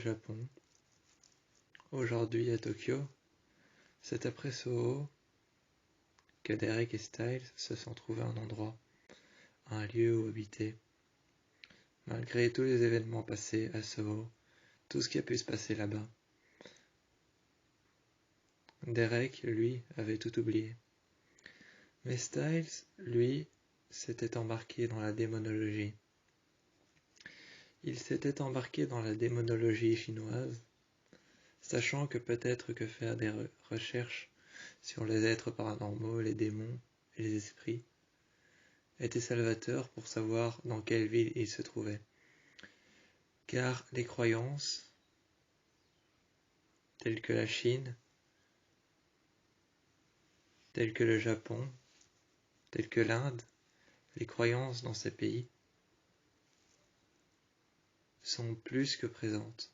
Japon. Aujourd'hui à Tokyo, c'est après Soho que Derek et Styles se sont trouvés un endroit, un lieu où habiter. Malgré tous les événements passés à Soho, tout ce qui a pu se passer là-bas, Derek, lui, avait tout oublié. Mais Styles, lui, s'était embarqué dans la démonologie. Il s'était embarqué dans la démonologie chinoise, sachant que peut-être que faire des recherches sur les êtres paranormaux, les démons et les esprits était salvateur pour savoir dans quelle ville il se trouvait. Car les croyances, telles que la Chine, telles que le Japon, telles que l'Inde, les croyances dans ces pays sont plus que présentes.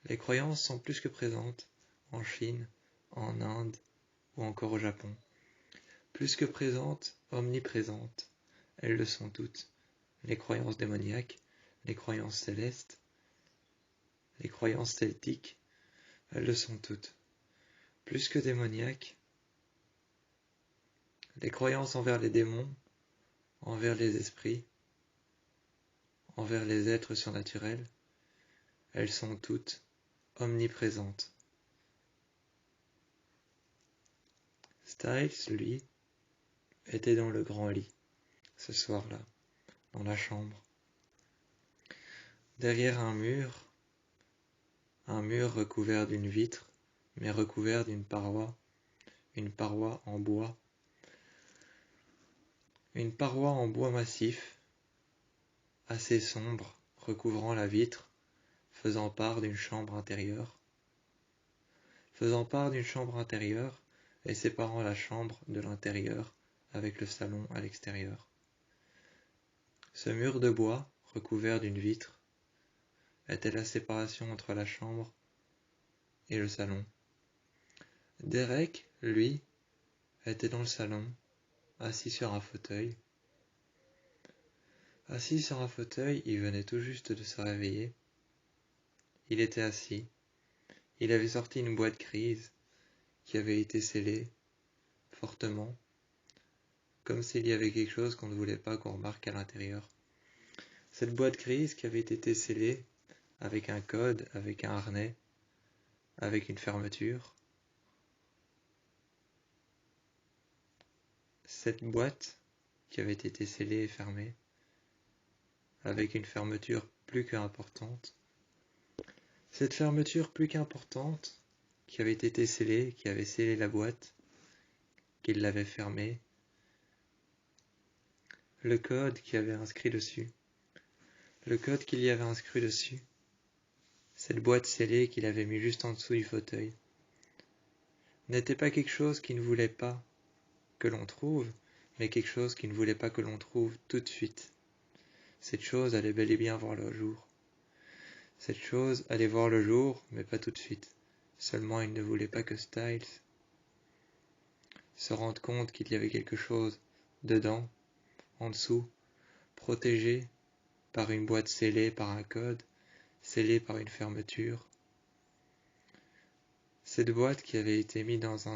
Les croyances sont plus que présentes en Chine, en Inde ou encore au Japon. Plus que présentes, omniprésentes, elles le sont toutes. Les croyances démoniaques, les croyances célestes, les croyances celtiques, elles le sont toutes. Plus que démoniaques, les croyances envers les démons, envers les esprits, envers les êtres surnaturels, elles sont toutes omniprésentes. Styles, lui, était dans le grand lit, ce soir-là, dans la chambre. Derrière un mur recouvert d'une vitre, mais recouvert d'une paroi, une paroi en bois. Une paroi en bois massif, assez sombre, recouvrant la vitre, faisant part d'une chambre intérieure et séparant la chambre de l'intérieur avec le salon à l'extérieur. Ce mur de bois, recouvert d'une vitre, était la séparation entre la chambre et le salon. Derek, lui, était dans le salon, assis sur un fauteuil. Assis sur un fauteuil, il venait tout juste de se réveiller. Il était assis. Il avait sorti une boîte grise qui avait été scellée fortement, comme s'il y avait quelque chose qu'on ne voulait pas qu'on remarque à l'intérieur. Cette boîte grise qui avait été scellée avec un code, avec un harnais, avec une fermeture. Cette boîte qui avait été scellée et fermée, avec une fermeture plus qu'importante. Cette fermeture plus qu'importante, qui avait été scellée, qui avait scellé la boîte, qui l'avait fermée, le code qui avait inscrit dessus, le code qu'il y avait inscrit dessus, cette boîte scellée qu'il avait mis juste en dessous du fauteuil, n'était pas quelque chose qu'il ne voulait pas que l'on trouve, mais quelque chose qu'il ne voulait pas que l'on trouve tout de suite. Cette chose allait bel et bien voir le jour. Cette chose allait voir le jour, mais pas tout de suite. Seulement il ne voulait pas que Styles se rende compte qu'il y avait quelque chose dedans, en dessous, protégé par une boîte scellée par un code, scellée par une fermeture. Cette boîte qui avait été mise dans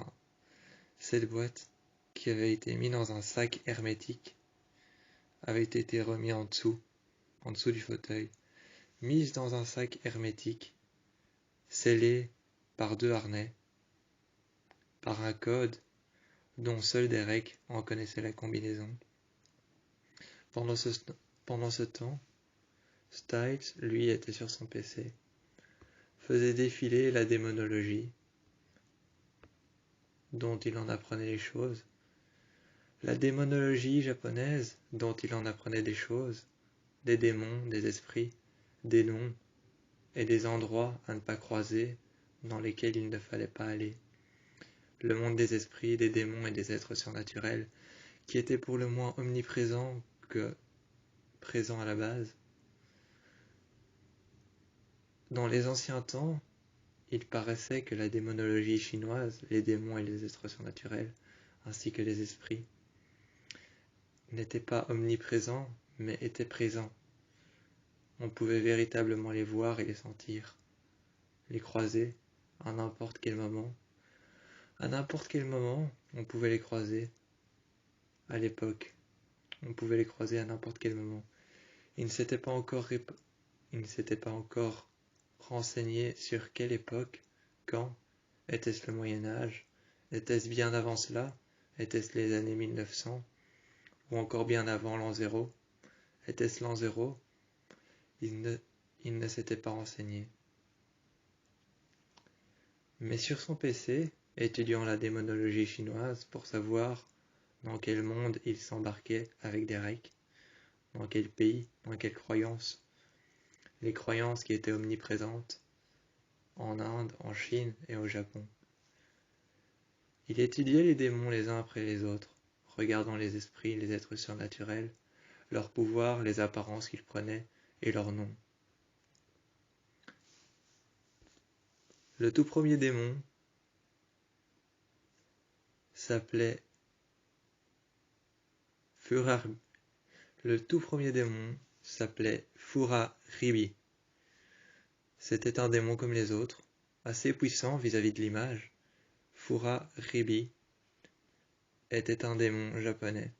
un sac hermétique avait été remise en dessous du fauteuil, mise dans un sac hermétique, scellée par 2 harnais, par un code dont seul Derek en connaissait la combinaison. Pendant ce temps, Styles, lui, était sur son PC, faisait défiler la démonologie, dont il en apprenait les choses, la démonologie japonaise, dont il en apprenait des choses, des démons, des esprits, des noms et des endroits à ne pas croiser dans lesquels il ne fallait pas aller. Le monde des esprits, des démons et des êtres surnaturels, qui était pour le moins omniprésent que présent à la base. Dans les anciens temps, il paraissait que la démonologie chinoise, les démons et les êtres surnaturels, ainsi que les esprits, n'étaient pas omniprésents, mais étaient présents. on pouvait véritablement les voir et les sentir, les croiser à n'importe quel moment. À n'importe quel moment, on pouvait les croiser. À l'époque, on pouvait les croiser à n'importe quel moment. Ils ne s'étaient pas encore renseignés sur quelle époque, quand. Était-ce le Moyen-Âge? Était-ce bien avant cela? Était-ce les années 1900? Ou encore bien avant l'an 0? Était-ce l'an 0? Ils ne s'étaient pas renseignés. Mais sur son PC, étudiant la démonologie chinoise pour savoir dans quel monde il s'embarquait avec Derek, dans quel pays, dans quelles croyances, les croyances qui étaient omniprésentes en Inde, en Chine et au Japon. Il étudiait les démons les uns après les autres, regardant les esprits, les êtres surnaturels, leurs pouvoirs, les apparences qu'ils prenaient et leurs noms. Le tout premier démon s'appelait Furaribi. C'était un démon comme les autres, assez puissant vis-à-vis de l'image. Furaribi était un démon japonais.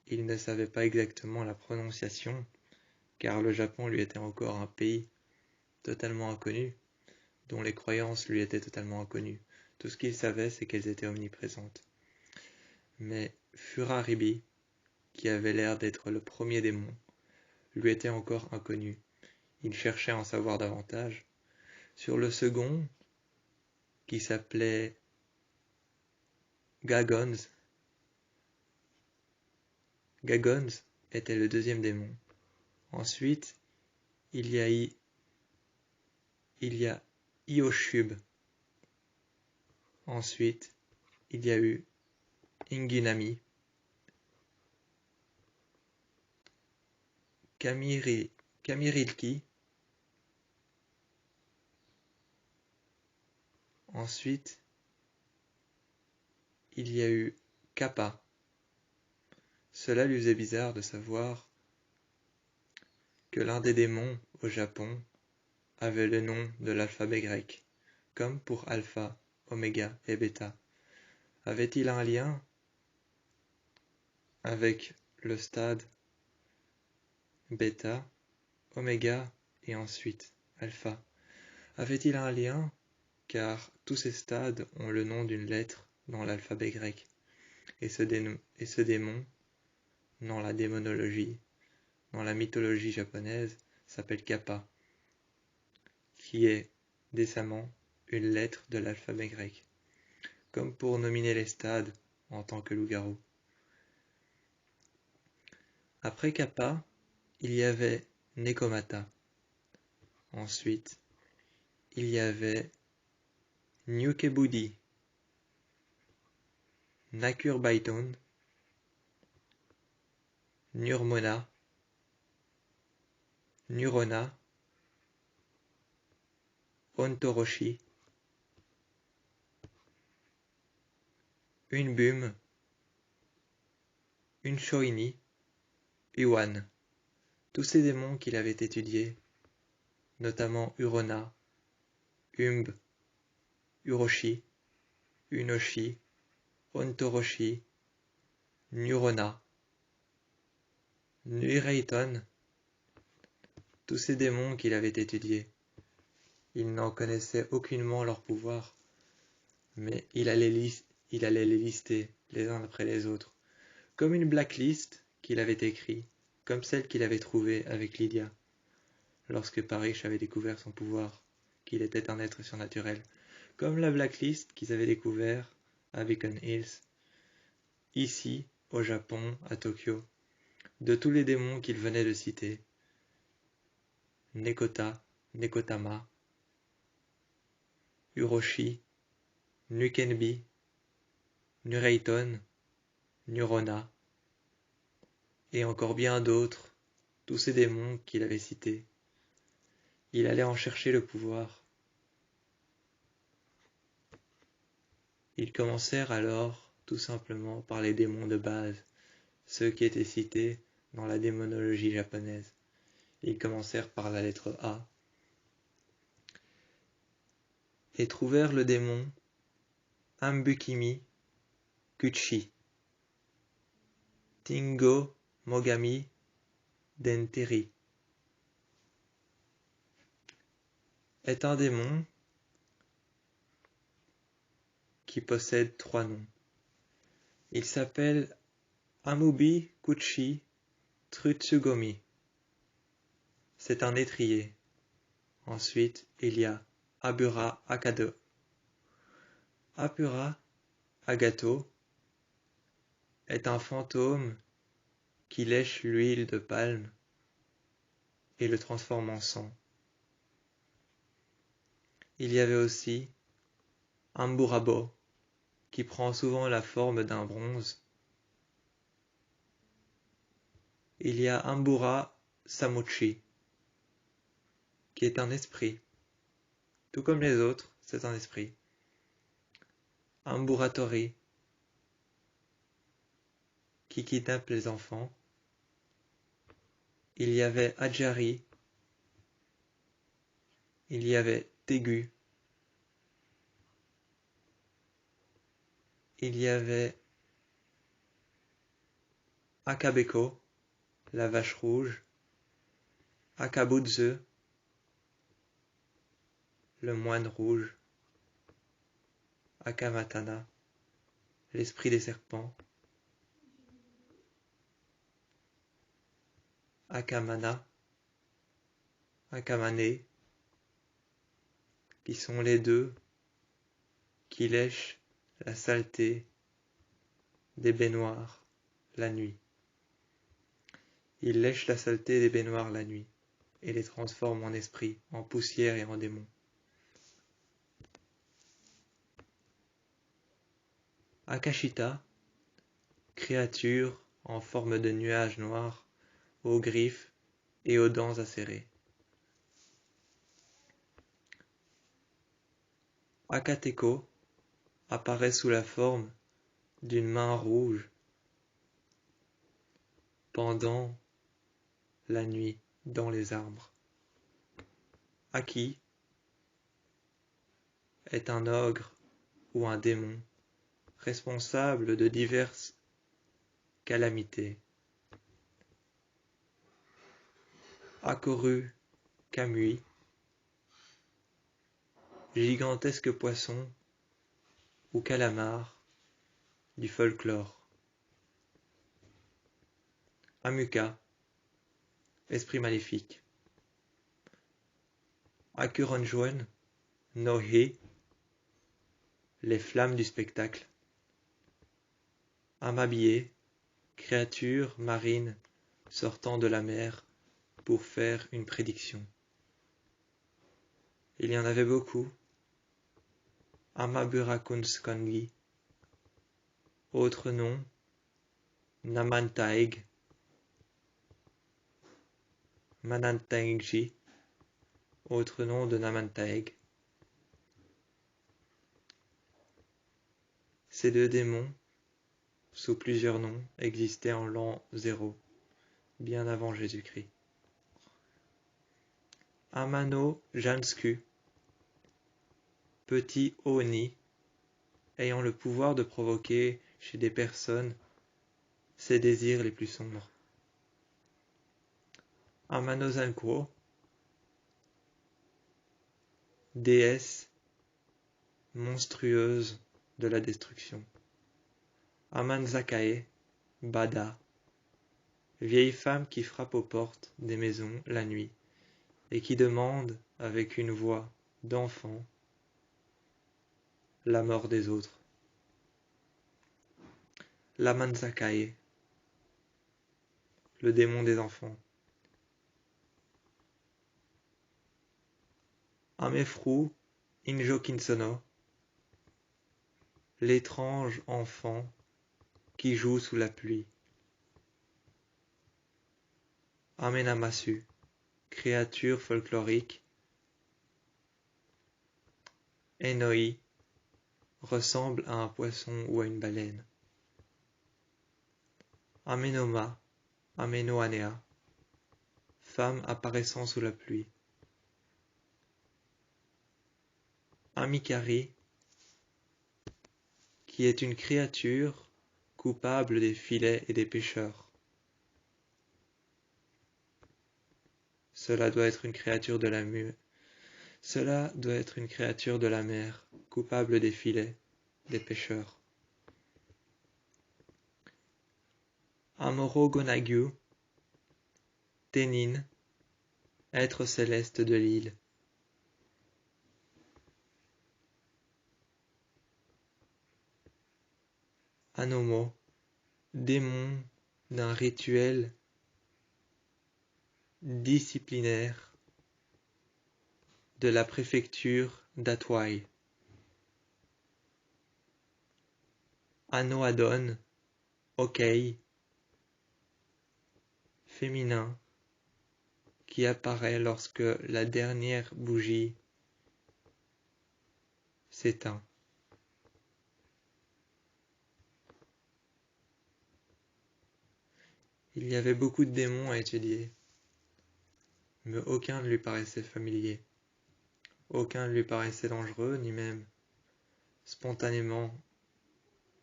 Il ne savait pas exactement la prononciation, car le Japon lui était encore un pays totalement inconnu, dont les croyances lui étaient totalement inconnues. Tout ce qu'il savait, c'est qu'elles étaient omniprésentes. Mais Furaribi, qui avait l'air d'être le premier démon, lui était encore inconnu. Il cherchait à en savoir davantage. Sur le second, qui s'appelait Gagons était le deuxième démon. Ensuite, il y a Ioshub. Ensuite, il y a eu Inginami, Kamirilki. Ensuite, il y a eu Kappa. Cela lui faisait bizarre de savoir que l'un des démons au Japon avait le nom de l'alphabet grec, comme pour alpha, oméga et bêta. Avait-il un lien avec le stade bêta, oméga et ensuite alpha? Avait-il un lien car tous ces stades ont le nom d'une lettre dans l'alphabet grec, et ce démon, dans la démonologie, dans la mythologie japonaise, s'appelle Kappa, qui est décemment une lettre de l'alphabet grec, comme pour nominer les stades en tant que loup-garou. Après Kappa, il y avait Nekomata. Ensuite, il y avait Nyukebudi, Nakurbaiton, Nurmona, Nurona, Ontoroshi, Unbum, Unshoini, Uwan. Tous ces démons qu'il avait étudiés, notamment Urona, Umb, Uroshi, Unoshi, Ontoroshi, Nurona, Nureiton, tous ces démons qu'il avait étudiés. Il n'en connaissait aucunement leur pouvoir, mais il allait les lister les uns après les autres, comme une blacklist qu'il avait écrite, comme celle qu'il avait trouvée avec Lydia, lorsque Parrish avait découvert son pouvoir, qu'il était un être surnaturel, comme la blacklist qu'ils avaient découvert à Beacon Hills, ici, au Japon, à Tokyo, de tous les démons qu'il venait de citer. Nekota, Nekotama, Uroshi, Nukenbi, Nureiton, Nurona, et encore bien d'autres, tous ces démons qu'il avait cités. Il allait en chercher le pouvoir. Ils commencèrent alors tout simplement par les démons de base, ceux qui étaient cités dans la démonologie japonaise. Ils commencèrent par la lettre A. Et trouvèrent le démon Ambukimi Kuchi, Tingo Mogami Denteri. Est un démon qui possède 3 noms. Il s'appelle Amubi Kuchi Trutsugomi. C'est un étrier. Ensuite, il y a Abura Akado. Abura Agato est un fantôme qui lèche l'huile de palme et le transforme en sang. Il y avait aussi Amburabo, qui prend souvent la forme d'un bronze. Il y a Ambura Samuchi, qui est un esprit. Tout comme les autres, c'est un esprit. Amburatori, qui kidnappe les enfants. Il y avait Adjari. Il y avait Tegu. Il y avait Akabeko, la vache rouge. Akabudzu, le moine rouge. Akamatana, l'esprit des serpents. Akamana, Akamane, qui sont les deux qui lèchent la saleté des baignoires la nuit. Ils lèchent la saleté des baignoires la nuit et les transforment en esprits, en poussière et en démons. Akashita, créature en forme de nuage noir, aux griffes et aux dents acérées. Akateko apparaît sous la forme d'une main rouge pendant la nuit dans les arbres. Aki est un ogre ou un démon responsable de diverses calamités. Akoru Kamui, gigantesque poisson ou calamar du folklore. Amuka, esprit maléfique. Akuronjuan no He, les flammes du spectacle. Amabie, créature marine sortant de la mer pour faire une prédiction. Il y en avait beaucoup. Amaburakunskangi, autre nom, Namantaeg, Manantaegji, autre nom de Namantaeg. Ces deux démons, sous plusieurs noms, existaient en l'an 0, bien avant Jésus-Christ. Amano Jansku, petit Oni, ayant le pouvoir de provoquer chez des personnes ses désirs les plus sombres. Amano Zankuo, déesse monstrueuse de la destruction. Amanzakae, Bada, vieille femme qui frappe aux portes des maisons la nuit et qui demande avec une voix d'enfant la mort des autres. Lamanzakae, le démon des enfants. Amefru Injokinsono, l'étrange enfant qui joue sous la pluie. Amenamasu, créature folklorique. Enoi, ressemble à un poisson ou à une baleine. Amenoma, Amenoanea, femme apparaissant sous la pluie. Un Mikari, qui est une créature coupable des filets et des pêcheurs. Cela doit être une créature de la mer, coupable des filets, des pêcheurs. Un Moro Gonagyu, Tenin, être céleste de l'île. Anomo, démon d'un rituel disciplinaire de la préfecture d'Atwai. Anoadon, Okei, féminin, qui apparaît lorsque la dernière bougie s'éteint. Il y avait beaucoup de démons à étudier, mais aucun ne lui paraissait familier. Aucun ne lui paraissait dangereux, ni même spontanément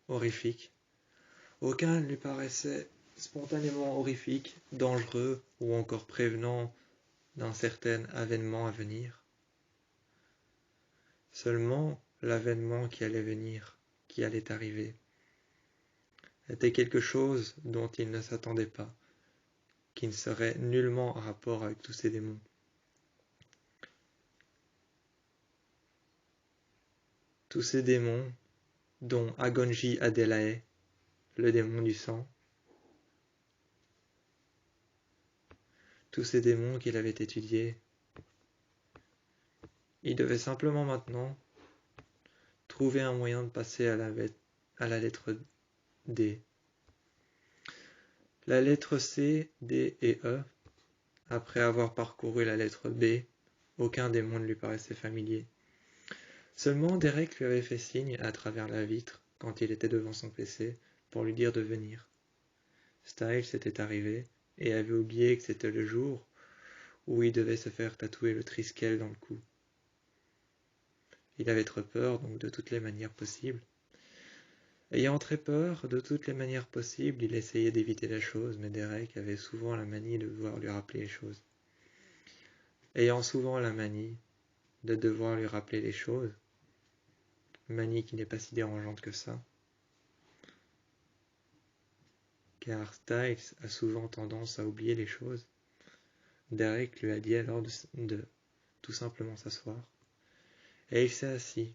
horrifique. Aucun ne lui paraissait spontanément horrifique, dangereux ou encore prévenant d'un certain avènement à venir. Seulement l'avènement qui allait venir, qui allait arriver, était quelque chose dont il ne s'attendait pas, qui ne serait nullement en rapport avec tous ces démons. Tous ces démons, dont Agonji Adelae, le démon du sang, tous ces démons qu'il avait étudiés, il devait simplement maintenant trouver un moyen de passer à la lettre D. La lettre C, D et E, après avoir parcouru la lettre B, aucun démon ne lui paraissait familier. Seulement Derek lui avait fait signe à travers la vitre, quand il était devant son PC, pour lui dire de venir. Styles était arrivé et avait oublié que c'était le jour où il devait se faire tatouer le Triskel dans le cou. Il avait très peur, donc de toutes les manières possibles. Ayant très peur, de toutes les manières possibles, il essayait d'éviter la chose, mais Derek avait souvent la manie de devoir lui rappeler les choses. Ayant souvent la manie de devoir lui rappeler les choses, manie qui n'est pas si dérangeante que ça, car Styles a souvent tendance à oublier les choses, Derek lui a dit alors de tout simplement s'asseoir, et il s'est assis.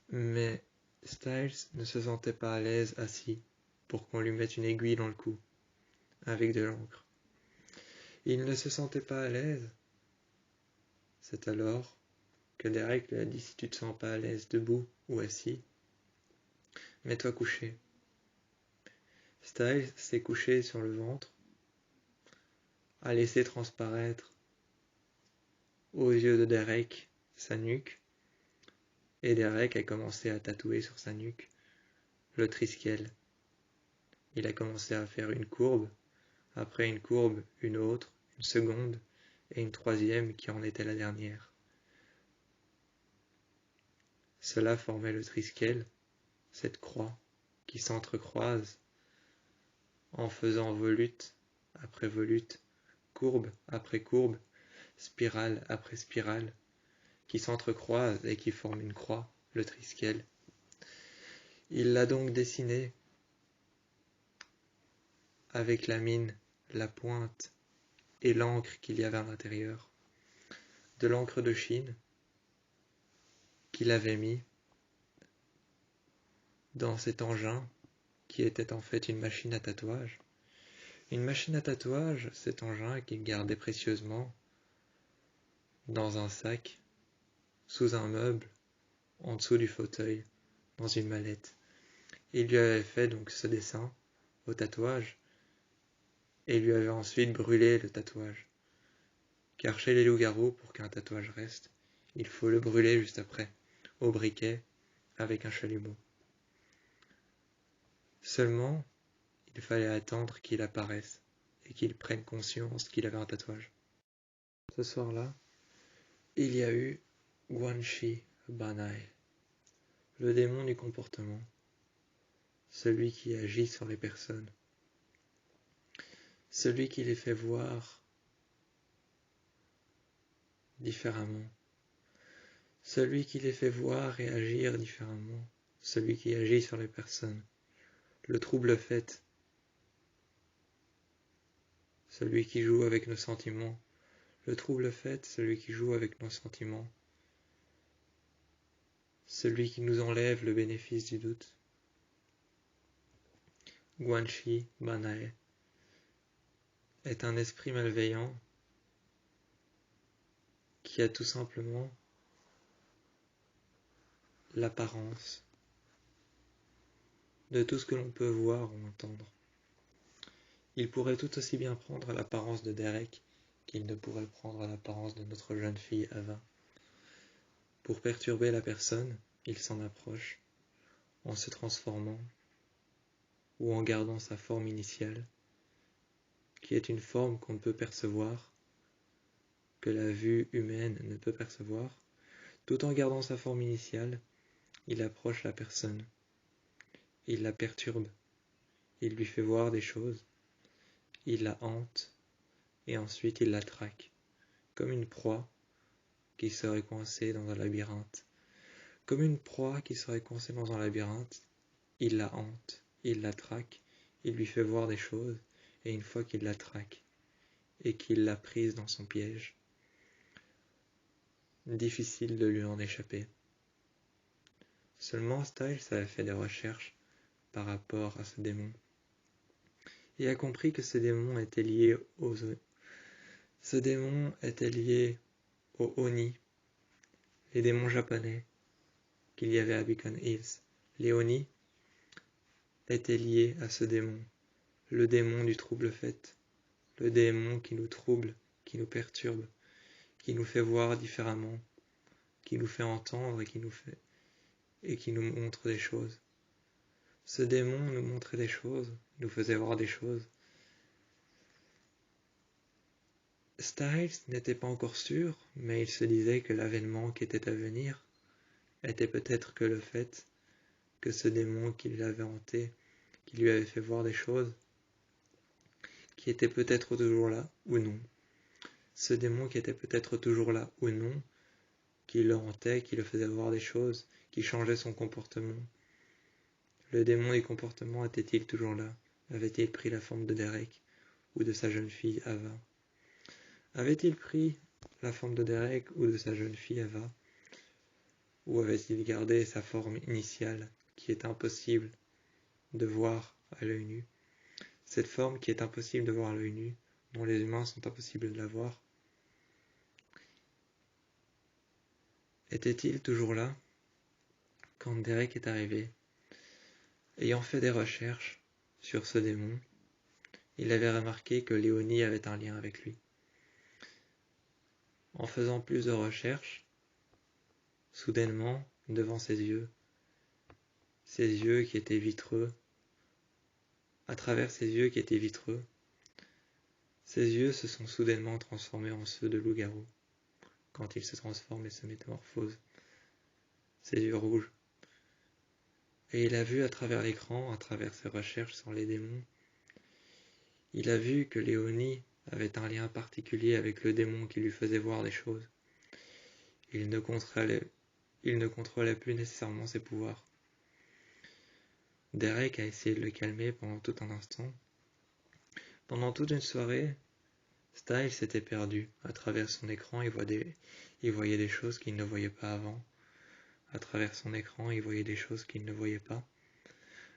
Mais Styles ne se sentait pas à l'aise assis pour qu'on lui mette une aiguille dans le cou, avec de l'encre. Il ne se sentait pas à l'aise. C'est alors que Derek lui a dit: si tu te sens pas à l'aise debout ou assis, mets-toi couché. Styles s'est couché sur le ventre, a laissé transparaître aux yeux de Derek sa nuque, et Derek a commencé à tatouer sur sa nuque le Triskel. Il a commencé à faire une courbe, après une courbe, une autre, une seconde, et une troisième qui en était la dernière. Cela formait le Triskel, cette croix qui s'entrecroise en faisant volute après volute, courbe après courbe, spirale après spirale, qui s'entrecroisent et qui forment une croix, le Triskel. Il l'a donc dessiné avec la mine, la pointe et l'encre qu'il y avait à l'intérieur. De l'encre de Chine qu'il avait mis dans cet engin qui était en fait une machine à tatouage. Une machine à tatouage, cet engin qu'il gardait précieusement dans un sac, sous un meuble, en dessous du fauteuil, dans une mallette. Il lui avait fait donc ce dessin au tatouage et lui avait ensuite brûlé le tatouage. Car chez les loups-garous, pour qu'un tatouage reste, il faut le brûler juste après, au briquet, avec un chalumeau. Seulement, il fallait attendre qu'il apparaisse, et et qu'il prenne conscience qu'il avait un tatouage. Ce soir-là, il y a eu Guanxi Banai, le démon du comportement, celui qui agit sur les personnes, celui qui les fait voir différemment, celui qui les fait voir et agir différemment, celui qui agit sur les personnes, le trouble fait, celui qui joue avec nos sentiments, le trouble fait, celui qui joue avec nos sentiments, celui qui nous enlève le bénéfice du doute. Guanxi Banai est un esprit malveillant qui a tout simplement l'apparence de tout ce que l'on peut voir ou entendre. Il pourrait tout aussi bien prendre l'apparence de Derek qu'il ne pourrait prendre l'apparence de notre jeune fille Ava. Pour perturber la personne, il s'en approche en se transformant ou en gardant sa forme initiale, qui est une forme qu'on ne peut percevoir, que la vue humaine ne peut percevoir. Tout en gardant sa forme initiale, il approche la personne, il la perturbe, il lui fait voir des choses, il la hante, et ensuite il la traque, comme une proie qui serait coincée dans un labyrinthe. Comme une proie qui serait coincée dans un labyrinthe, il la hante, il la traque, il lui fait voir des choses, et une fois qu'il la traque, et qu'il l'a prise dans son piège, difficile de lui en échapper. Seulement Styles avait fait des recherches par rapport à ce démon, et a compris que ce démon était lié aux Oni, les démons japonais qu'il y avait à Beacon Hills. Les Oni étaient liés à ce démon, le démon du trouble fait, le démon qui nous trouble, qui nous perturbe, qui nous fait voir différemment, qui nous fait entendre et qui nous montre des choses. Ce démon nous montrait des choses, nous faisait voir des choses. Styles n'était pas encore sûr, mais il se disait que l'avènement qui était à venir était peut-être que le fait que ce démon qui l'avait hanté, qui lui avait fait voir des choses, qui était peut-être toujours là ou non. Ce démon qui était peut-être toujours là ou non, qui le hantait, qui le faisait voir des choses, qui changeait son comportement. Le démon du comportement était-il toujours là? Avait-il pris la forme de Derek ou de sa jeune fille Ava? Avait-il pris la forme de Derek ou de sa jeune fille Ava? Ou avait-il gardé sa forme initiale, qui est impossible de voir à l'œil nu? Cette forme qui est impossible de voir à l'œil nu, dont les humains sont impossibles de la voir, était-il toujours là quand Derek est arrivé? Ayant fait des recherches sur ce démon, il avait remarqué que Léonie avait un lien avec lui. En faisant plus de recherches, soudainement, devant ses yeux qui étaient vitreux, à travers ses yeux qui étaient vitreux, ses yeux se sont soudainement transformés en ceux de loup-garou, quand il se transforme et se métamorphose, ses yeux rouges. Et il a vu à travers l'écran, à travers ses recherches sur les démons, il a vu que Léonie avait un lien particulier avec le démon qui lui faisait voir des choses. Il ne contrôlait plus nécessairement ses pouvoirs. Derek a essayé de le calmer pendant tout un instant. Pendant toute une soirée, Styles s'était perdu. À travers son écran, il voyait des choses qu'il ne voyait pas avant. À travers son écran, il voyait des choses qu'il ne voyait pas.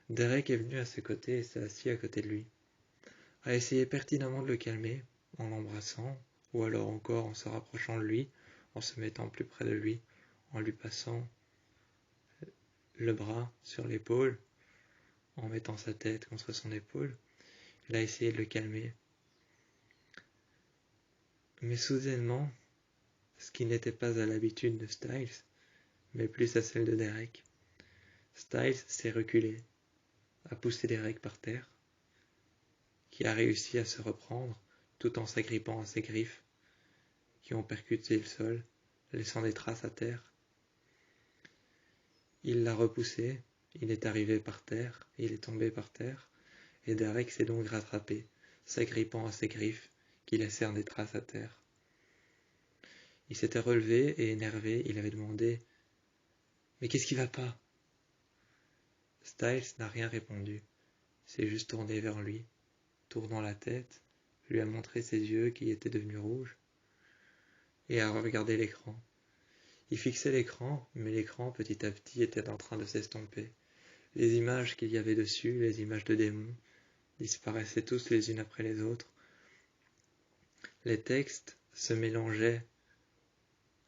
Derek est venu à ses côtés et s'est assis à côté de lui. A essayé pertinemment de le calmer, en l'embrassant, ou alors encore en se rapprochant de lui, en se mettant plus près de lui, en lui passant le bras sur l'épaule, en mettant sa tête contre son épaule. Il a essayé de le calmer. Mais soudainement, ce qui n'était pas à l'habitude de Styles, mais plus à celle de Derek, Styles s'est reculé, a poussé Derek par terre, qui a réussi à se reprendre tout en s'agrippant à ses griffes qui ont percuté le sol, laissant des traces à terre. Il l'a repoussé, il est arrivé par terre, il est tombé par terre, et Derek s'est donc rattrapé, s'agrippant à ses griffes qui laissèrent des traces à terre. Il s'était relevé et énervé, il avait demandé « Mais qu'est-ce qui va pas ?» Styles n'a rien répondu, s'est juste tourné vers lui, tournant la tête, lui a montré ses yeux qui étaient devenus rouges, et a regardé l'écran. Il fixait l'écran, mais l'écran petit à petit était en train de s'estomper. Les images qu'il y avait dessus, les images de démons, disparaissaient tous les unes après les autres. Les textes se mélangeaient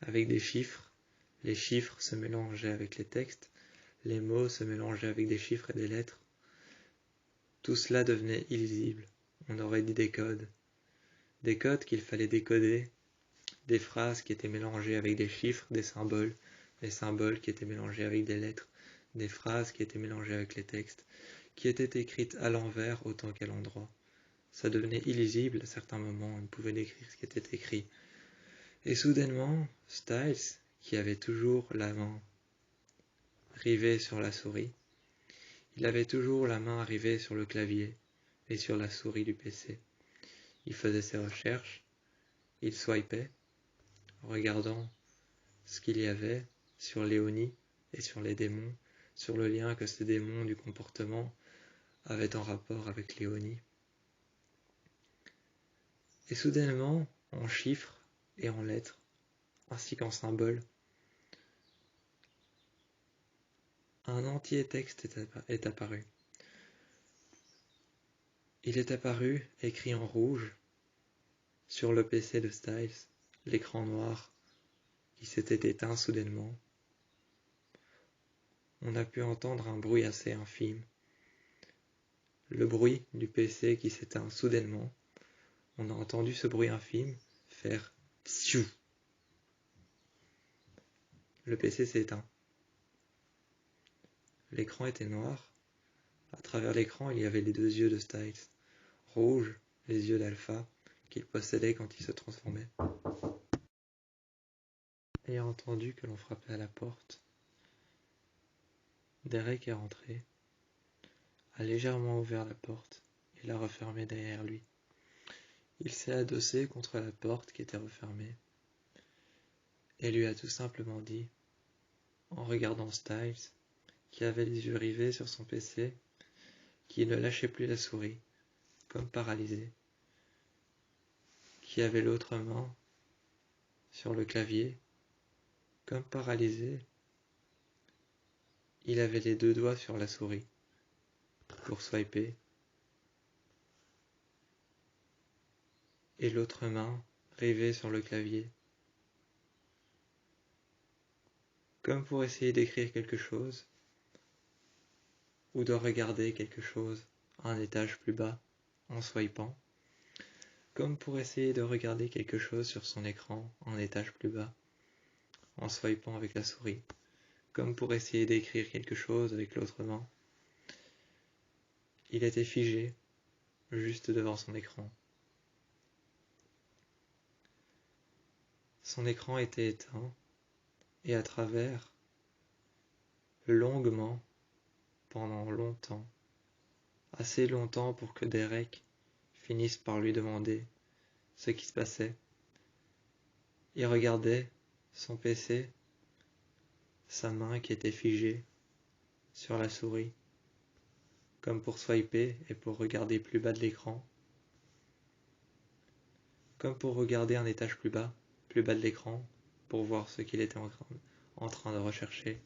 avec des chiffres, les chiffres se mélangeaient avec les textes, les mots se mélangeaient avec des chiffres et des lettres. Tout cela devenait illisible, on aurait dit des codes qu'il fallait décoder, des phrases qui étaient mélangées avec des chiffres, des symboles qui étaient mélangés avec des lettres, des phrases qui étaient mélangées avec les textes, qui étaient écrites à l'envers autant qu'à l'endroit. Ça devenait illisible à certains moments, on ne pouvait décrire ce qui était écrit. Et soudainement, Styles, qui avait toujours la main rivée sur la souris, il avait toujours la main rivée sur le clavier et sur la souris du PC. Il faisait ses recherches, il swipait, regardant ce qu'il y avait sur Léonie et sur les démons, sur le lien que ces démons du comportement avaient en rapport avec Léonie. Et soudainement, en chiffres et en lettres, ainsi qu'en symboles, un entier texte est apparu. Il est apparu, écrit en rouge, sur le PC de Styles, l'écran noir qui s'était éteint soudainement. On a pu entendre un bruit assez infime. Le bruit du PC qui s'éteint soudainement. On a entendu ce bruit infime faire « psiou ». Le PC s'est éteint. L'écran était noir. À travers l'écran, il y avait les deux yeux de Styles, rouges, les yeux d'Alpha, qu'il possédait quand il se transformait. Ayant entendu que l'on frappait à la porte, Derek est rentré, a légèrement ouvert la porte et l'a refermée derrière lui. Il s'est adossé contre la porte qui était refermée et lui a tout simplement dit, en regardant Styles, qui avait les yeux rivés sur son PC, qui ne lâchait plus la souris, comme paralysé, qui avait l'autre main sur le clavier, comme paralysé. Il avait les deux doigts sur la souris pour swiper et l'autre main rivée sur le clavier, comme pour essayer d'écrire quelque chose ou de regarder quelque chose un étage plus bas en swipant, comme pour essayer de regarder quelque chose sur son écran un étage plus bas en swipant avec la souris, comme pour essayer d'écrire quelque chose avec l'autre main. Il était figé, juste devant son écran. Son écran était éteint, et à travers, longuement, pendant longtemps, assez longtemps pour que Derek finisse par lui demander ce qui se passait. Il regardait son PC, sa main qui était figée sur la souris, comme pour swiper et pour regarder plus bas de l'écran, comme pour regarder un étage plus bas de l'écran, pour voir ce qu'il était en train de rechercher.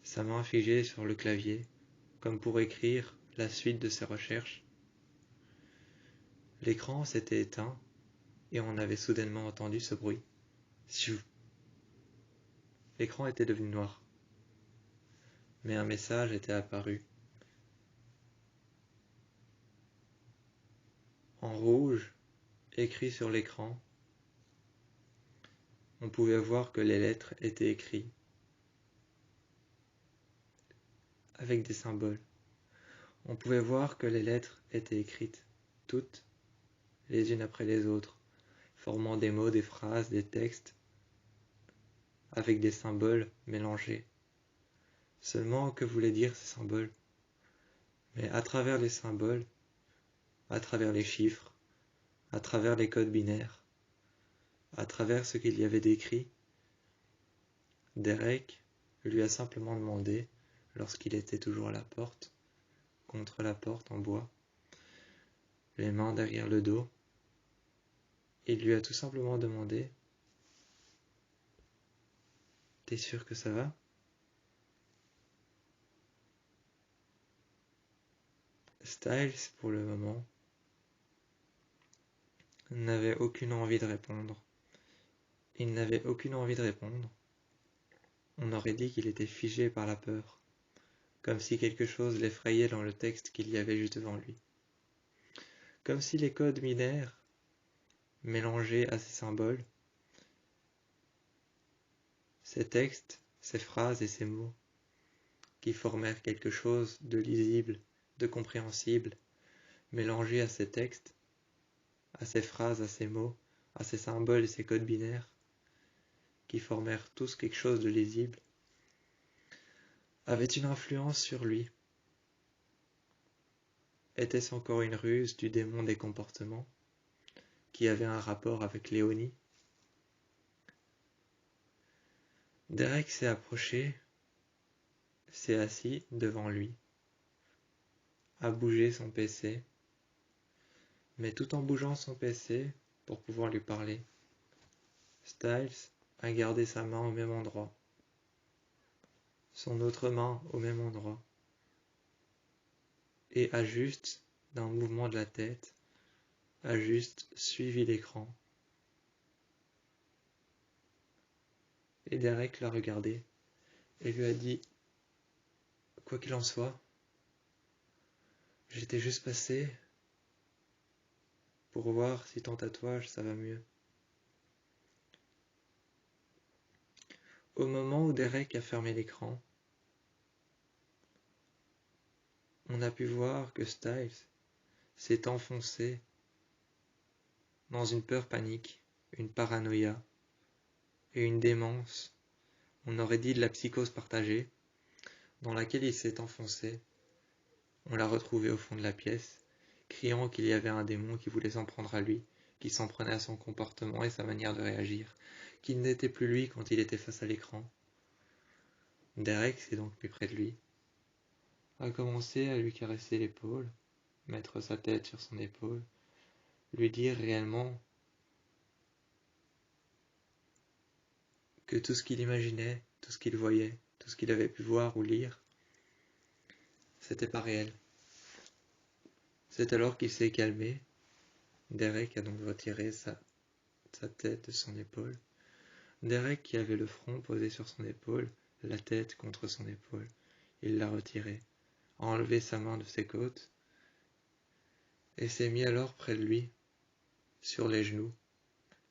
Sa main figée sur le clavier, comme pour écrire la suite de ses recherches. L'écran s'était éteint et on avait soudainement entendu ce bruit. Siou. L'écran était devenu noir. Mais un message était apparu. En rouge, écrit sur l'écran, on pouvait voir que les lettres étaient écrites avec des symboles. On pouvait voir que les lettres étaient écrites, toutes, les unes après les autres, formant des mots, des phrases, des textes, avec des symboles mélangés. Seulement, que voulaient dire ces symboles? Mais à travers les symboles, à travers les chiffres, à travers les codes binaires, à travers ce qu'il y avait décrit, Derek lui a simplement demandé, lorsqu'il était toujours à la porte, contre la porte en bois, les mains derrière le dos, il lui a tout simplement demandé: « T'es sûr que ça va ?» Styles, pour le moment, n'avait aucune envie de répondre. Il n'avait aucune envie de répondre. On aurait dit qu'il était figé par la peur, comme si quelque chose l'effrayait dans le texte qu'il y avait juste devant lui. Comme si les codes binaires, mélangés à ces symboles, ces textes, ces phrases et ces mots, qui formèrent quelque chose de lisible, de compréhensible, mélangés à ces textes, à ces phrases, à ces mots, à ces symboles et ces codes binaires, qui formèrent tous quelque chose de lisible, avaient une influence sur lui. Était-ce encore une ruse du démon des comportements, qui avait un rapport avec Léonie? Derek s'est approché, s'est assis devant lui, a bougé son PC, mais tout en bougeant son PC pour pouvoir lui parler, Styles a gardé sa main au même endroit, son autre main au même endroit, et a juste, d'un mouvement de la tête, a juste suivi l'écran. Et Derek l'a regardé et lui a dit: « Quoi qu'il en soit, j'étais juste passé pour voir si ton tatouage ça va mieux. » Au moment où Derek a fermé l'écran, on a pu voir que Styles s'est enfoncé dans une peur panique, une paranoïa et une démence, on aurait dit de la psychose partagée, dans laquelle il s'est enfoncé. On l'a retrouvé au fond de la pièce, criant qu'il y avait un démon qui voulait s'en prendre à lui, qui s'en prenait à son comportement et sa manière de réagir, qu'il n'était plus lui quand il était face à l'écran. Derek s'est donc mis près de lui, a commencé à lui caresser l'épaule, mettre sa tête sur son épaule, lui dire réellement que tout ce qu'il imaginait, tout ce qu'il voyait, tout ce qu'il avait pu voir ou lire, c'était pas réel. C'est alors qu'il s'est calmé. Derek a donc retiré sa tête de son épaule. Derek, qui avait le front posé sur son épaule, la tête contre son épaule, il l'a retiré, a enlevé sa main de ses côtes, et s'est mis alors près de lui, sur les genoux.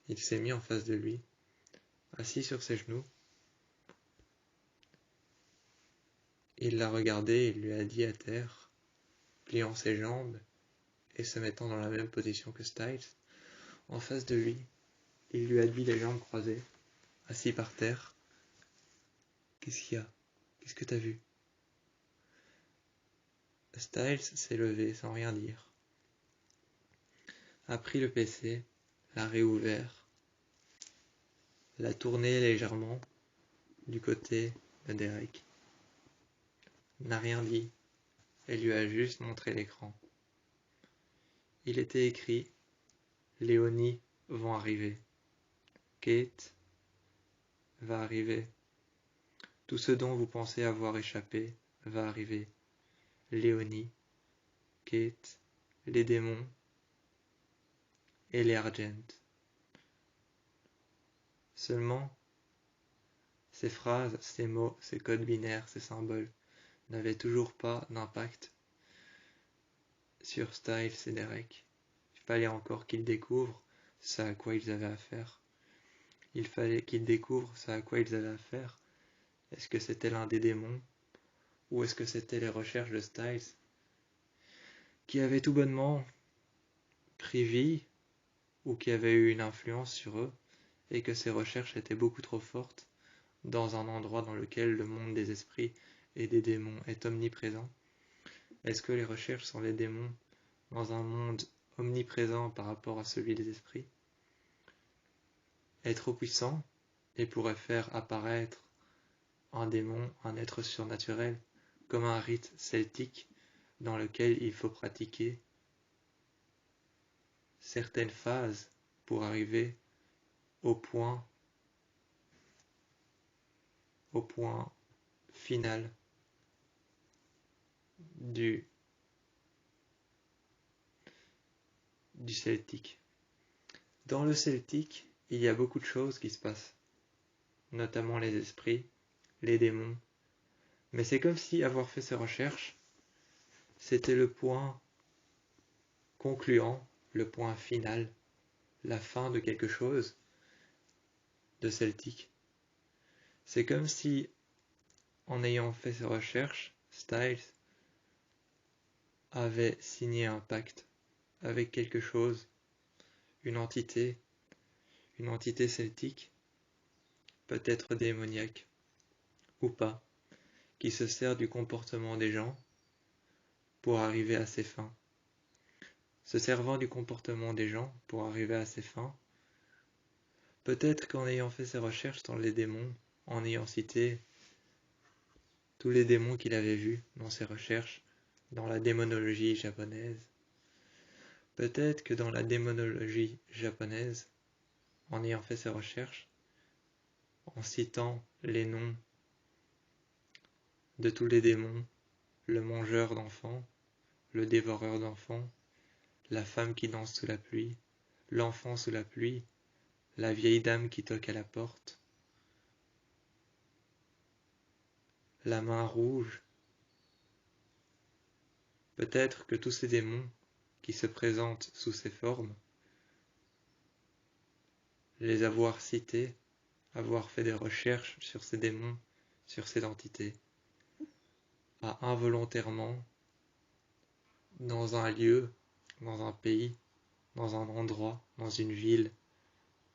Il s'est mis en face de lui, assis sur ses genoux. Il l'a regardé et il lui a dit à terre, pliant ses jambes et se mettant dans la même position que Styles, en face de lui, il lui a dit les jambes croisées, assis par terre: « Qu'est-ce qu'il y a? Qu'est-ce que t'as vu ?» Styles s'est levé sans rien dire, a pris le PC, l'a réouvert, l'a tourné légèrement du côté de Derek, n'a rien dit et lui a juste montré l'écran. Il était écrit: « Léonie vont arriver. Kate va arriver. Tout ce dont vous pensez avoir échappé va arriver. Léonie, Kate, les démons et les Argent. » Seulement, ces phrases, ces mots, ces codes binaires, ces symboles n'avaient toujours pas d'impact sur Styles et Derek. Il fallait encore qu'ils découvrent ce à quoi ils avaient affaire. Il fallait qu'ils découvrent ce à quoi ils avaient affaire. Est-ce que c'était l'un des démons? Ou est-ce que c'était les recherches de Styles qui avaient tout bonnement pris vie ou qui avaient eu une influence sur eux, et que ces recherches étaient beaucoup trop fortes dans un endroit dans lequel le monde des esprits et des démons est omniprésent? Est-ce que les recherches sur les démons dans un monde omniprésent par rapport à celui des esprits est trop puissant et pourrait faire apparaître un démon, un être surnaturel, comme un rite celtique dans lequel il faut pratiquer certaines phases pour arriver au point final du celtique. Dans le celtique, il y a beaucoup de choses qui se passent, notamment les esprits, les démons, mais c'est comme si avoir fait ces recherches, c'était le point concluant, le point final, la fin de quelque chose de celtique. C'est comme si, en ayant fait ces recherches, Styles avait signé un pacte avec quelque chose, une entité celtique, peut-être démoniaque ou pas, qui se sert du comportement des gens pour arriver à ses fins. Se servant du comportement des gens pour arriver à ses fins, peut-être qu'en ayant fait ses recherches sur les démons, en ayant cité tous les démons qu'il avait vus dans ses recherches, dans la démonologie japonaise, peut-être que dans la démonologie japonaise, en ayant fait ses recherches, en citant les noms de tous les démons, le mangeur d'enfants, le dévoreur d'enfants, la femme qui danse sous la pluie, l'enfant sous la pluie, la vieille dame qui toque à la porte, la main rouge. Peut-être que tous ces démons qui se présentent sous ces formes, les avoir cités, avoir fait des recherches sur ces démons, sur ces entités, a involontairement, dans un lieu, dans un pays, dans un endroit, dans une ville,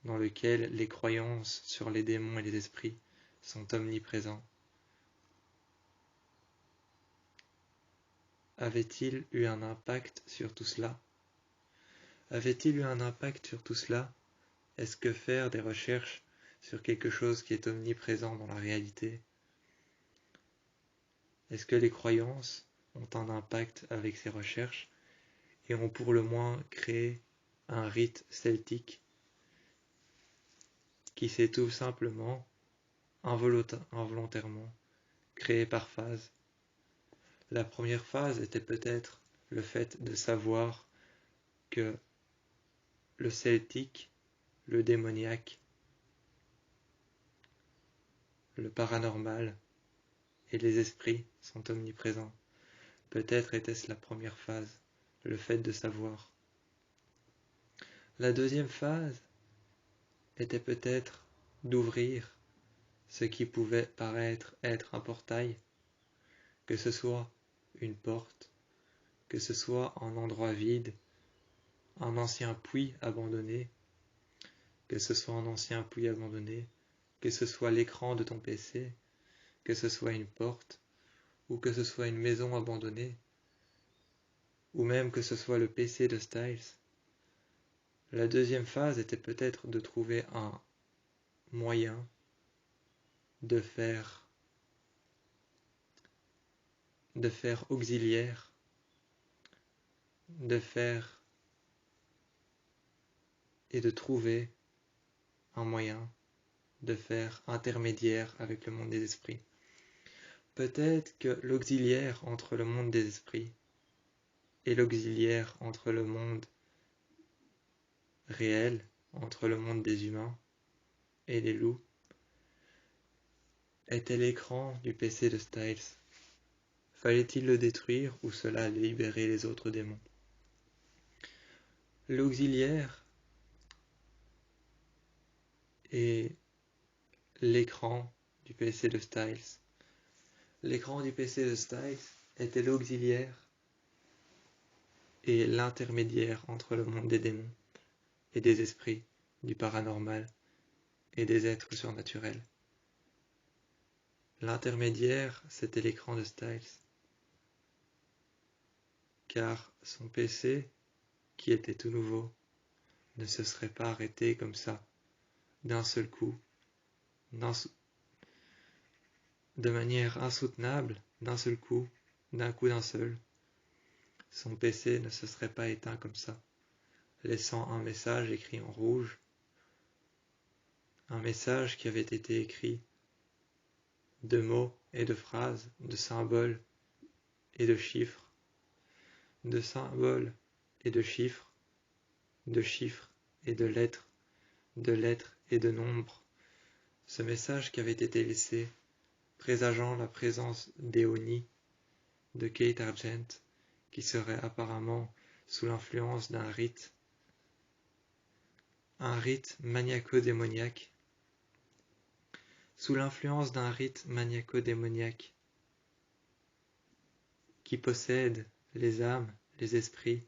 dans lequel les croyances sur les démons et les esprits sont omniprésents. Avait-il eu un impact sur tout cela? Avait-il eu un impact sur tout cela? Est-ce que faire des recherches sur quelque chose qui est omniprésent dans la réalité? Est-ce que les croyances ont un impact avec ces recherches et ont pour le moins créé un rite celtique qui s'est tout simplement, involontairement, créé par phase? La première phase était peut-être le fait de savoir que le celtique, le démoniaque, le paranormal et les esprits sont omniprésents. Peut-être était-ce la première phase, le fait de savoir. La deuxième phase était peut-être d'ouvrir ce qui pouvait paraître être un portail, que ce soit une porte, que ce soit un endroit vide, un ancien puits abandonné, que ce soit un ancien puits abandonné, que ce soit l'écran de ton PC, que ce soit une porte, ou que ce soit une maison abandonnée, ou même que ce soit le PC de Styles. La deuxième phase était peut-être de trouver un moyen de faire auxiliaire, de faire et de trouver un moyen de faire intermédiaire avec le monde des esprits. Peut-être que l'auxiliaire entre le monde des esprits et l'auxiliaire entre le monde réel, entre le monde des humains et des loups, était l'écran du PC de Styles. Fallait-il le détruire ou cela allait libérer les autres démons? L'auxiliaire est l'écran du PC de Styles. L'écran du PC de Styles était l'auxiliaire est l'intermédiaire entre le monde des démons et des esprits, du paranormal et des êtres surnaturels. L'intermédiaire, c'était l'écran de Styles, car son PC, qui était tout nouveau, ne se serait pas arrêté comme ça, d'un seul coup, de manière insoutenable, d'un seul coup, d'un coup d'un seul. Son PC ne se serait pas éteint comme ça, laissant un message écrit en rouge, un message qui avait été écrit de mots et de phrases, de symboles et de chiffres, de symboles et de chiffres et de lettres et de nombres. Ce message qui avait été laissé, présageant la présence d'Eoni, de Kate Argent, qui serait apparemment sous l'influence d'un rite maniaco-démoniaque, qui possède les âmes, les esprits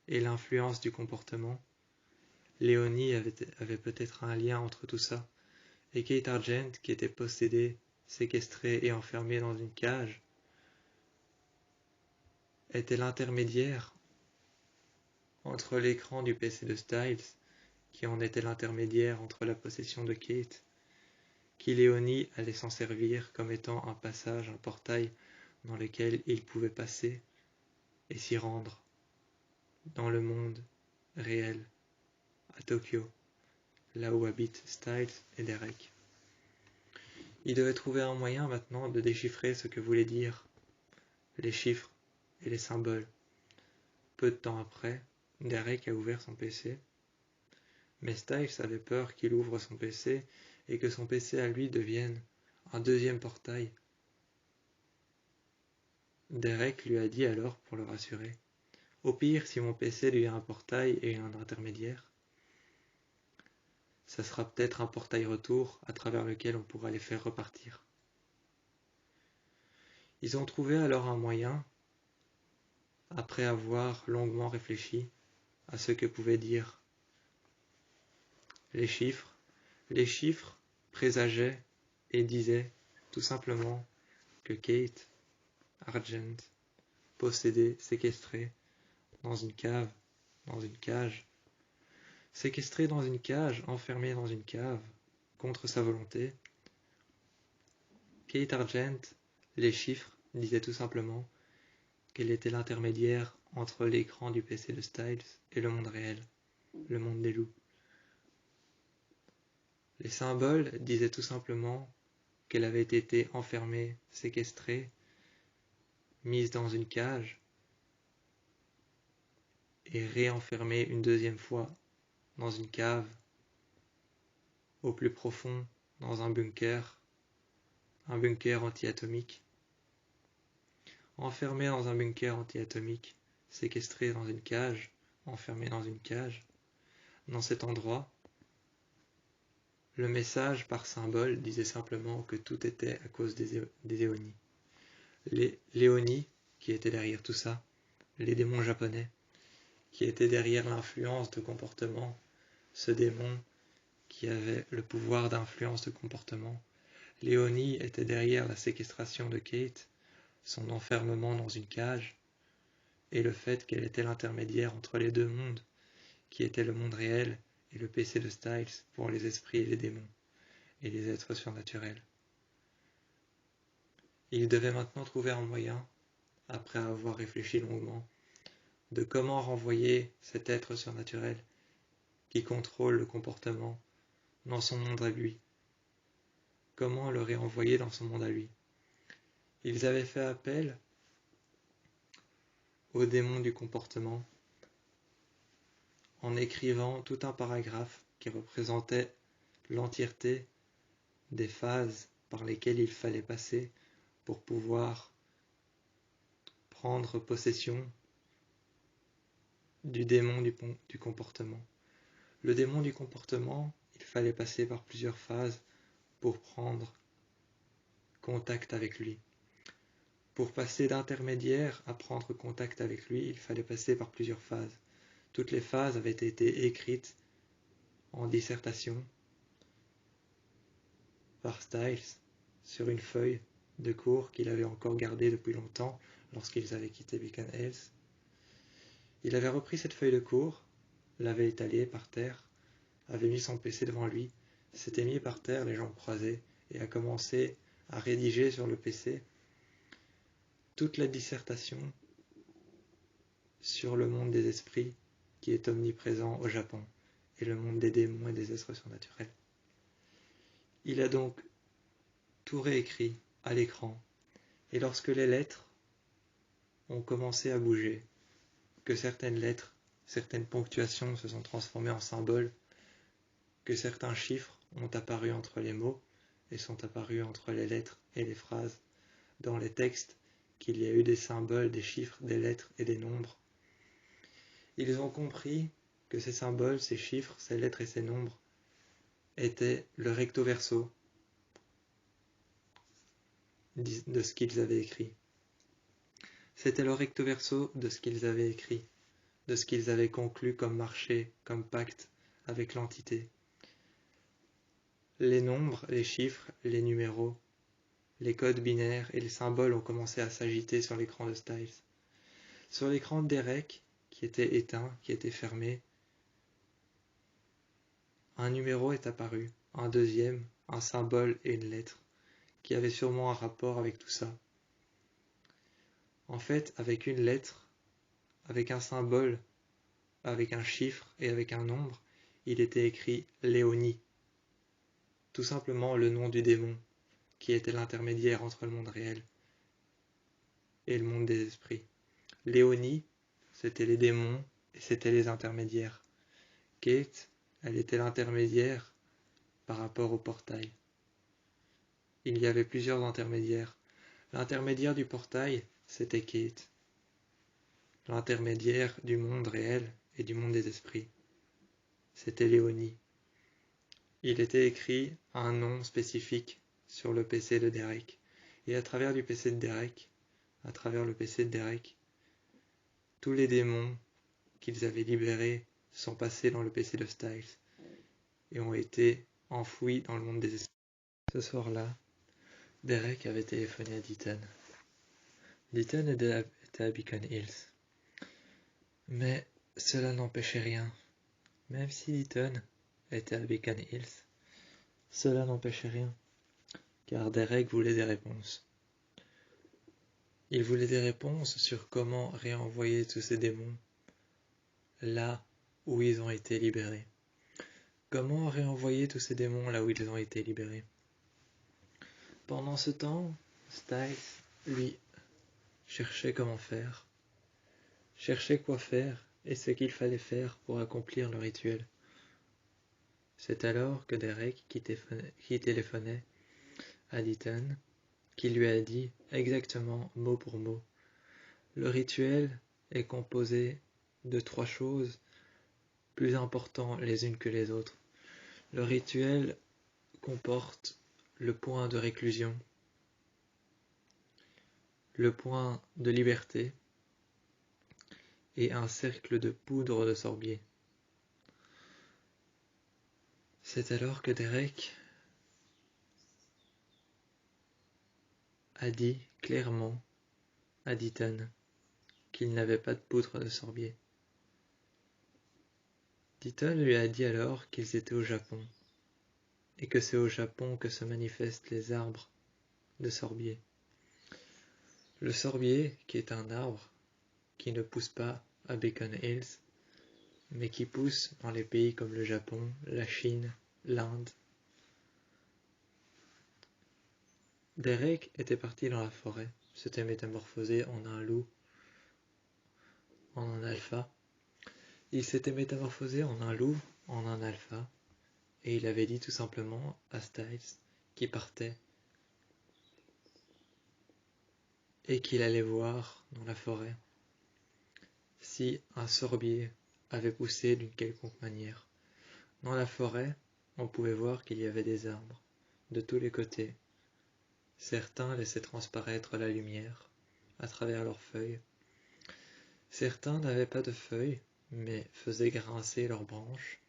et l'influence du comportement. Léonie avait peut-être un lien entre tout ça, et Kate Argent, qui était possédée, séquestrée et enfermée dans une cage, était l'intermédiaire entre l'écran du PC de Styles, qui en était l'intermédiaire entre la possession de Kate, qui Léonie allait s'en servir comme étant un passage, un portail dans lequel il pouvait passer et s'y rendre dans le monde réel, à Tokyo, là où habitent Styles et Derek. Il devait trouver un moyen maintenant de déchiffrer ce que voulaient dire les chiffres et les symboles. Peu de temps après, Derek a ouvert son PC, mais Styles avait peur qu'il ouvre son PC et que son PC à lui devienne un deuxième portail. Derek lui a dit alors, pour le rassurer, « Au pire, si mon PC devient un portail et un intermédiaire, ça sera peut-être un portail retour à travers lequel on pourra les faire repartir. » Ils ont trouvé alors un moyen, après avoir longuement réfléchi à ce que pouvaient dire les chiffres. Les chiffres présageaient et disaient tout simplement que Kate Argent, possédée, séquestrée dans une cave, dans une cage, séquestrée dans une cage, enfermée dans une cave, contre sa volonté. Kate Argent, les chiffres, disaient tout simplement qu'elle était l'intermédiaire entre l'écran du PC de Styles et le monde réel, le monde des loups. Les symboles disaient tout simplement qu'elle avait été enfermée, séquestrée, mise dans une cage et réenfermée une deuxième fois dans une cave, au plus profond, dans un bunker anti-atomique. Enfermée dans un bunker anti-atomique, séquestrée dans une cage, enfermée dans une cage, dans cet endroit, le message par symbole disait simplement que tout était à cause des Éonies. Les Léonis qui étaient derrière tout ça, les démons japonais, qui étaient derrière l'influence de comportement, ce démon qui avait le pouvoir d'influence de comportement. Léonie était derrière la séquestration de Kate, son enfermement dans une cage, et le fait qu'elle était l'intermédiaire entre les deux mondes, qui était le monde réel et le PC de Styles pour les esprits et les démons, et les êtres surnaturels. Il devait maintenant trouver un moyen, après avoir réfléchi longuement, de comment renvoyer cet être surnaturel qui contrôle le comportement dans son monde à lui. Comment le réenvoyer dans son monde à lui. Ils avaient fait appel au démon du comportement en écrivant tout un paragraphe qui représentait l'entièreté des phases par lesquelles il fallait passer pour pouvoir prendre possession du démon du comportement. Le démon du comportement, il fallait passer par plusieurs phases pour prendre contact avec lui, Pour passer d'intermédiaire à prendre contact avec lui, il fallait passer par plusieurs phases. Toutes les phases avaient été écrites en dissertation par Styles sur une feuille de cours qu'il avait encore gardée depuis longtemps lorsqu'ils avaient quitté Beacon Hills. Il avait repris cette feuille de cours, l'avait étalée par terre, avait mis son PC devant lui, s'était mis par terre les jambes croisées et a commencé à rédiger sur le PC toute la dissertation sur le monde des esprits qui est omniprésent au Japon et le monde des démons et des êtres surnaturels. Il a donc tout réécrit à l'écran et lorsque les lettres ont commencé à bouger, que certaines lettres, certaines ponctuations se sont transformées en symboles, que certains chiffres ont apparu entre les mots et sont apparus entre les lettres et les phrases, dans les textes, qu'il y a eu des symboles, des chiffres, des lettres et des nombres. Ils ont compris que ces symboles, ces chiffres, ces lettres et ces nombres étaient le recto verso de ce qu'ils avaient écrit. C'était le recto verso de ce qu'ils avaient écrit, de ce qu'ils avaient conclu comme marché, comme pacte avec l'entité. Les nombres, les chiffres, les numéros, les codes binaires et les symboles ont commencé à s'agiter sur l'écran de Styles. Sur l'écran de Derek, qui était éteint, qui était fermé, un numéro est apparu, un deuxième, un symbole et une lettre, qui avaient sûrement un rapport avec tout ça. En fait, avec une lettre, avec un symbole, avec un chiffre et avec un nombre, il était écrit Léonie, tout simplement le nom du démon, qui était l'intermédiaire entre le monde réel et le monde des esprits. Léonie, c'était les démons et c'était les intermédiaires. Kate, elle était l'intermédiaire par rapport au portail. Il y avait plusieurs intermédiaires. L'intermédiaire du portail, c'était Kate. L'intermédiaire du monde réel et du monde des esprits, c'était Léonie. Il était écrit un nom spécifique sur le PC de Derek. Et à travers le PC de Derek, tous les démons qu'ils avaient libérés sont passés dans le PC de Styles et ont été enfouis dans le monde des esprits. Ce soir-là, Derek avait téléphoné à Deaton. Deaton était à Beacon Hills. Mais cela n'empêchait rien. Même si Deaton était à Beacon Hills, cela n'empêchait rien, car Derek voulait des réponses. Il voulait des réponses sur comment réenvoyer tous ces démons là où ils ont été libérés. Comment réenvoyer tous ces démons là où ils ont été libérés? Pendant ce temps, Styles, lui, cherchait comment faire, cherchait quoi faire et ce qu'il fallait faire pour accomplir le rituel. C'est alors que Derek, qui téléphonait à Deaton, qui lui a dit exactement mot pour mot: le rituel est composé de 3 choses plus importantes les unes que les autres. Le rituel comporte le point de réclusion, le point de liberté et un cercle de poudre de sorbier. C'est alors que Derek a dit clairement à Deaton qu'il n'avait pas de poudre de sorbier. Deaton lui a dit alors qu'ils étaient au Japon, et que c'est au Japon que se manifestent les arbres de sorbier. Le sorbier, qui est un arbre qui ne pousse pas à Beacon Hills, mais qui pousse dans les pays comme le Japon, la Chine, l'Inde. Derek était parti dans la forêt, s'était métamorphosé en un loup, en un alpha. Il s'était métamorphosé en un loup, en un alpha, et il avait dit tout simplement à Styles qu'il partait et qu'il allait voir dans la forêt si un sorbier avait poussé d'une quelconque manière. Dans la forêt, on pouvait voir qu'il y avait des arbres de tous les côtés. Certains laissaient transparaître la lumière, à travers leurs feuilles. Certains n'avaient pas de feuilles, mais faisaient grincer leurs branches,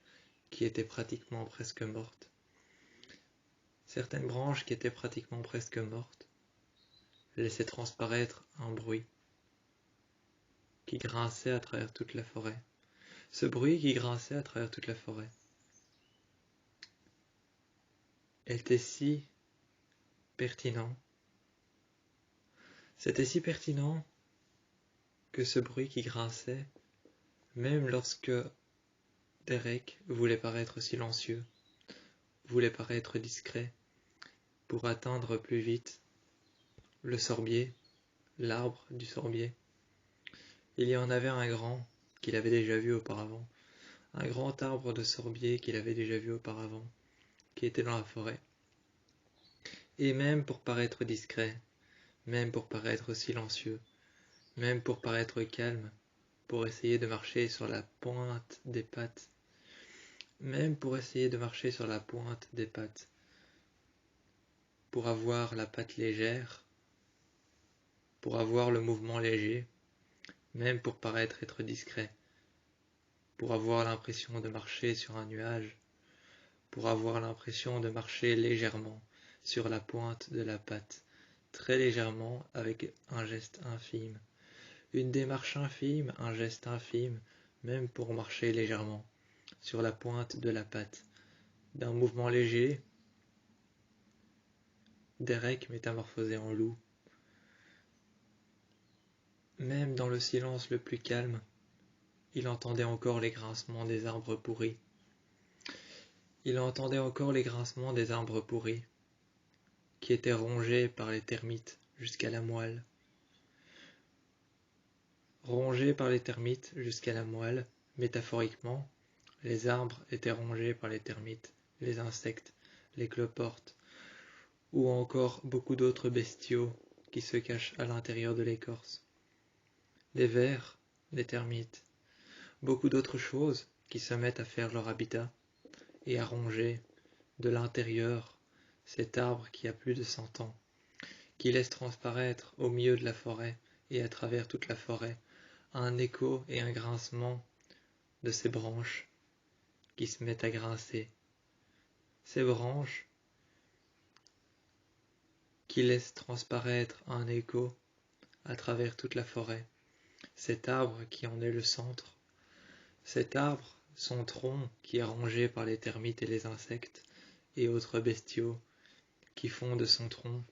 qui étaient pratiquement presque mortes. Certaines branches qui étaient pratiquement presque mortes laissaient transparaître un bruit qui grinçait à travers toute la forêt. Ce bruit qui grinçait à travers toute la forêt était si pertinent. C'était si pertinent que ce bruit qui grinçait, même lorsque Derek voulait paraître silencieux, voulait paraître discret, pour atteindre plus vite le sorbier, l'arbre du sorbier. Il y en avait un grand qu'il avait déjà vu auparavant, un grand arbre de sorbier qu'il avait déjà vu auparavant, qui était dans la forêt. Et même pour paraître discret, même pour paraître silencieux, même pour paraître calme, pour essayer de marcher sur la pointe des pattes, même pour essayer de marcher sur la pointe des pattes, pour avoir la patte légère, pour avoir le mouvement léger, même pour paraître être discret, pour avoir l'impression de marcher sur un nuage, pour avoir l'impression de marcher légèrement sur la pointe de la patte, très légèrement avec un geste infime. Une démarche infime, un geste infime, même pour marcher légèrement sur la pointe de la patte. D'un mouvement léger, Derek métamorphosé en loup. Même dans le silence le plus calme, il entendait encore les grincements des arbres pourris. Il entendait encore les grincements des arbres pourris, qui étaient rongés par les termites jusqu'à la moelle. Rongés par les termites jusqu'à la moelle, métaphoriquement, les arbres étaient rongés par les termites, les insectes, les cloportes, ou encore beaucoup d'autres bestiaux qui se cachent à l'intérieur de l'écorce. Des vers, des termites, beaucoup d'autres choses qui se mettent à faire leur habitat et à ronger de l'intérieur cet arbre qui a plus de 100 ans, qui laisse transparaître au milieu de la forêt et à travers toute la forêt un écho et un grincement de ces branches qui se mettent à grincer. Ces branches qui laissent transparaître un écho à travers toute la forêt. Cet arbre qui en est le centre. Cet arbre, son tronc qui est rongé par les termites et les insectes et autres bestiaux qui font de son tronc,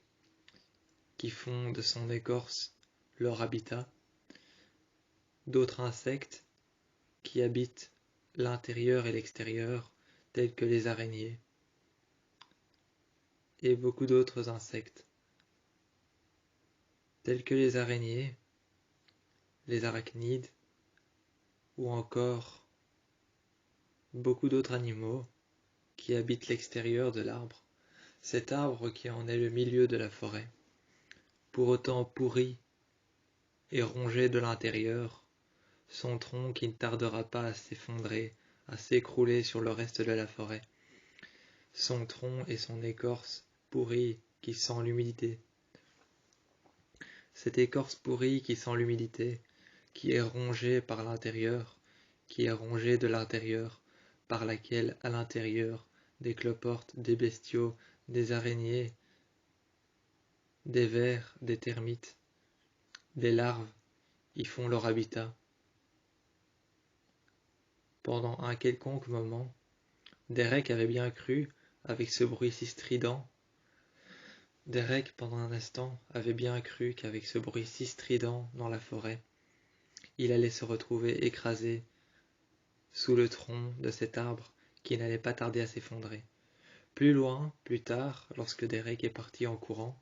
qui font de son écorce leur habitat. D'autres insectes qui habitent l'intérieur et l'extérieur, tels que les araignées, et beaucoup d'autres insectes, tels que les araignées, les arachnides, ou encore beaucoup d'autres animaux qui habitent l'extérieur de l'arbre, cet arbre qui en est le milieu de la forêt, pour autant pourri et rongé de l'intérieur, son tronc qui ne tardera pas à s'effondrer, à s'écrouler sur le reste de la forêt, son tronc et son écorce pourrie qui sent l'humidité. Cette écorce pourrie qui sent l'humidité, qui est rongée par l'intérieur, qui est rongée de l'intérieur, par laquelle, à l'intérieur, des cloportes, des bestiaux, des araignées, des vers, des termites, des larves, y font leur habitat. Pendant un quelconque moment, Derek avait bien cru, avec ce bruit si strident, Derek, pendant un instant, avait bien cru qu'avec ce bruit si strident dans la forêt, il allait se retrouver écrasé sous le tronc de cet arbre qui n'allait pas tarder à s'effondrer. Plus loin, plus tard, lorsque Derek est parti en courant,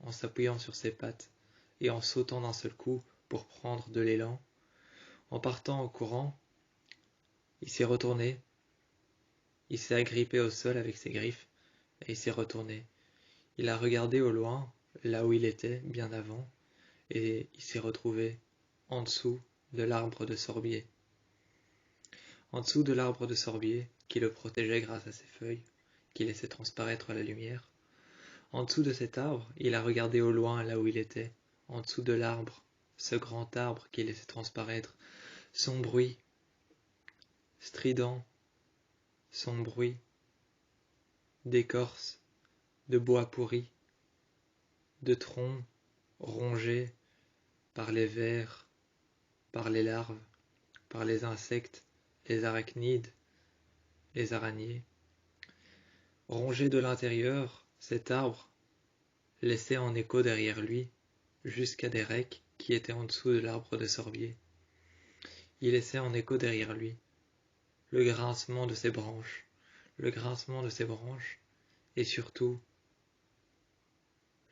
en s'appuyant sur ses pattes et en sautant d'un seul coup pour prendre de l'élan, en partant en courant, il s'est retourné, il s'est agrippé au sol avec ses griffes et il s'est retourné. Il a regardé au loin, là où il était, bien avant, et il s'est retrouvé en dessous de l'arbre de sorbier. En dessous de l'arbre de sorbier, qui le protégeait grâce à ses feuilles, qui laissaient transparaître la lumière. En dessous de cet arbre, il a regardé au loin là où il était, en dessous de l'arbre, ce grand arbre qui laissait transparaître son bruit strident, son bruit d'écorce, de bois pourri, de troncs rongés par les vers, par les larves, par les insectes, les arachnides, les araignées. Rongé de l'intérieur, cet arbre laissait en écho derrière lui, jusqu'à Derek qui était en dessous de l'arbre de sorbier. Il laissait en écho derrière lui le grincement de ses branches, et surtout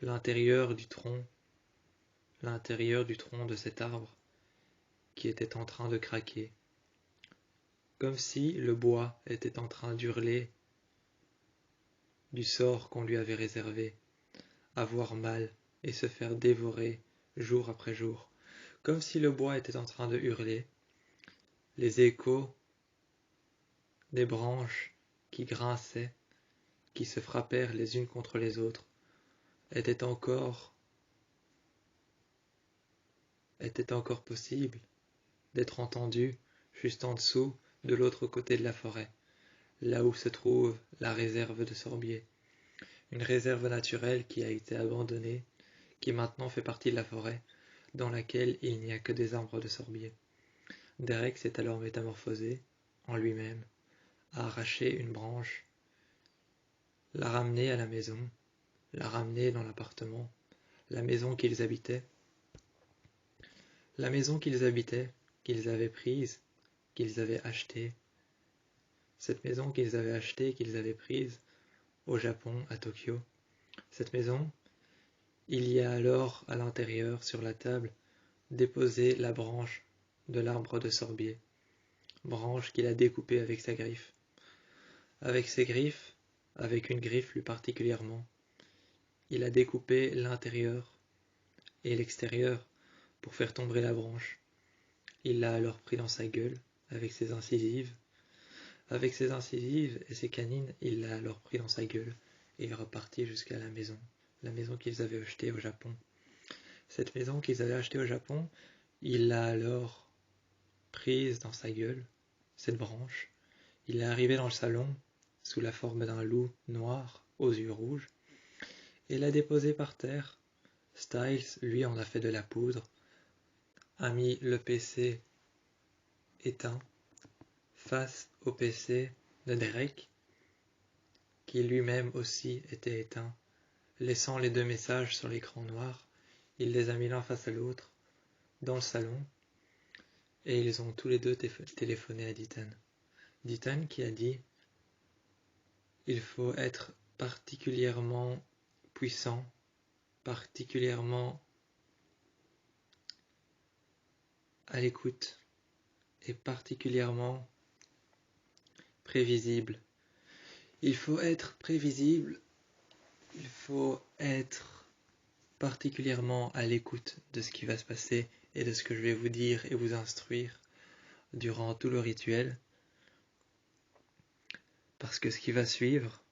l'intérieur du tronc de cet arbre qui était en train de craquer, comme si le bois était en train d'hurler du sort qu'on lui avait réservé, avoir mal et se faire dévorer jour après jour, comme si le bois était en train de hurler. Les échos des branches qui grinçaient, qui se frappèrent les unes contre les autres, étaient encore possible d'être entendus juste en dessous, de l'autre côté de la forêt, là où se trouve la réserve de Sorbier. Une réserve naturelle qui a été abandonnée, qui maintenant fait partie de la forêt, dans laquelle il n'y a que des arbres de sorbier. Derek s'est alors métamorphosé en lui-même, a arraché une branche, l'a ramenée à la maison, l'a ramenée dans l'appartement, la maison qu'ils habitaient, qu'ils avaient prise, qu'ils avaient achetée, cette maison qu'ils avaient achetée, qu'ils avaient prise au Japon, à Tokyo. Cette maison, il y a alors à l'intérieur, sur la table, déposé la branche de l'arbre de sorbier, branche qu'il a découpée avec sa griffe. Avec ses griffes, avec une griffe plus particulièrement, il a découpé l'intérieur et l'extérieur pour faire tomber la branche. Il l'a alors pris dans sa gueule avec ses incisives. Avec ses incisives et ses canines, il l'a alors pris dans sa gueule et est reparti jusqu'à la maison qu'ils avaient achetée au Japon. Cette maison qu'ils avaient achetée au Japon, il l'a alors prise dans sa gueule, cette branche. Il est arrivé dans le salon, sous la forme d'un loup noir aux yeux rouges, et l'a déposée par terre. Styles, lui, en a fait de la poudre, a mis le PC éteint face au PC de Derek, qui lui-même aussi était éteint, laissant les deux messages sur l'écran noir. Il les a mis l'un face à l'autre, dans le salon, et ils ont tous les deux téléphoné à Deaton. Deaton qui a dit « Il faut être particulièrement puissant, particulièrement à l'écoute et particulièrement prévisible. Il faut être prévisible, il faut être particulièrement à l'écoute de ce qui va se passer et de ce que je vais vous dire et vous instruire durant tout le rituel, parce que ce qui va suivre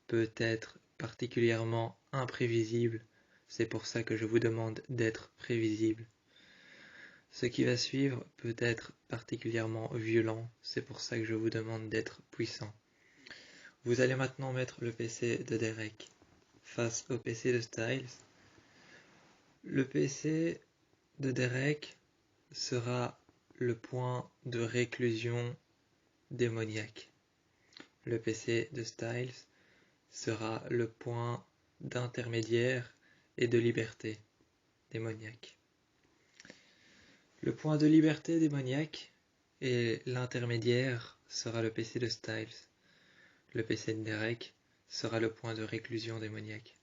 peut être particulièrement imprévisible. C'est pour ça que je vous demande d'être prévisible. Ce qui va suivre peut être particulièrement violent. C'est pour ça que je vous demande d'être puissant. Vous allez maintenant mettre le PC de Derek face au PC de Styles. Le PC de Derek sera le point de réclusion démoniaque. Le PC de Styles sera le point d'intermédiaire et de liberté démoniaque. Le point de liberté démoniaque et l'intermédiaire sera le PC de Styles. Le PC de Derek sera le point de réclusion démoniaque,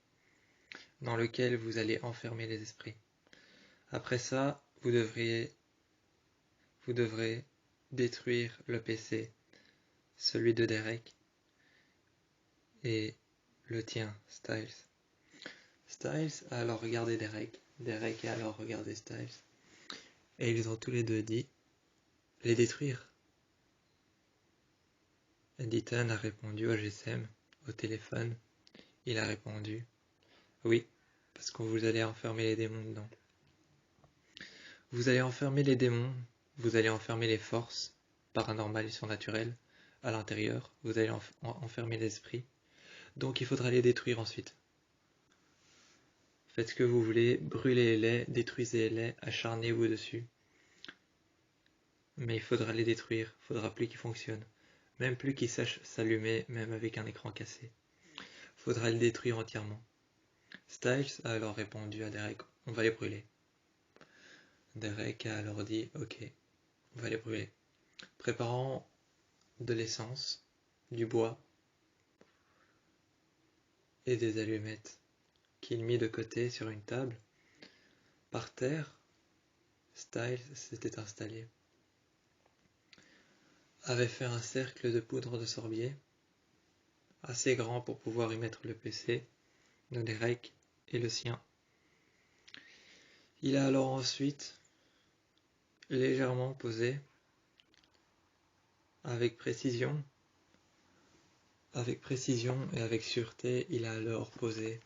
dans lequel vous allez enfermer les esprits. Après ça, vous devrez détruire le PC, celui de Derek, et le tien, Styles. Styles a alors regardé Derek, Derek a alors regardé Styles, et ils ont tous les deux dit « les détruire ». Deaton a répondu au GSM, au téléphone, il a répondu Oui, parce que vous allez enfermer les démons dedans. Vous allez enfermer les démons, vous allez enfermer les forces paranormales et surnaturelles à l'intérieur, vous allez enfermer l'esprit. Donc il faudra les détruire ensuite. Faites ce que vous voulez, brûlez-les, détruisez-les, acharnez-vous dessus. Mais il faudra les détruire, il faudra plus qu'ils fonctionnent. Même plus qu'ils sachent s'allumer, même avec un écran cassé. Il faudra les détruire entièrement. Styles a alors répondu à Derek, on va les brûler. Derek a alors dit, ok, on va les brûler. Préparant de l'essence, du bois et des allumettes qu'il mit de côté sur une table. Par terre, Styles s'était installé, avait fait un cercle de poudre de sorbier, assez grand pour pouvoir y mettre le PC de Derek et le sien. Il a alors ensuite légèrement posé, avec précision et avec sûreté, il a alors posé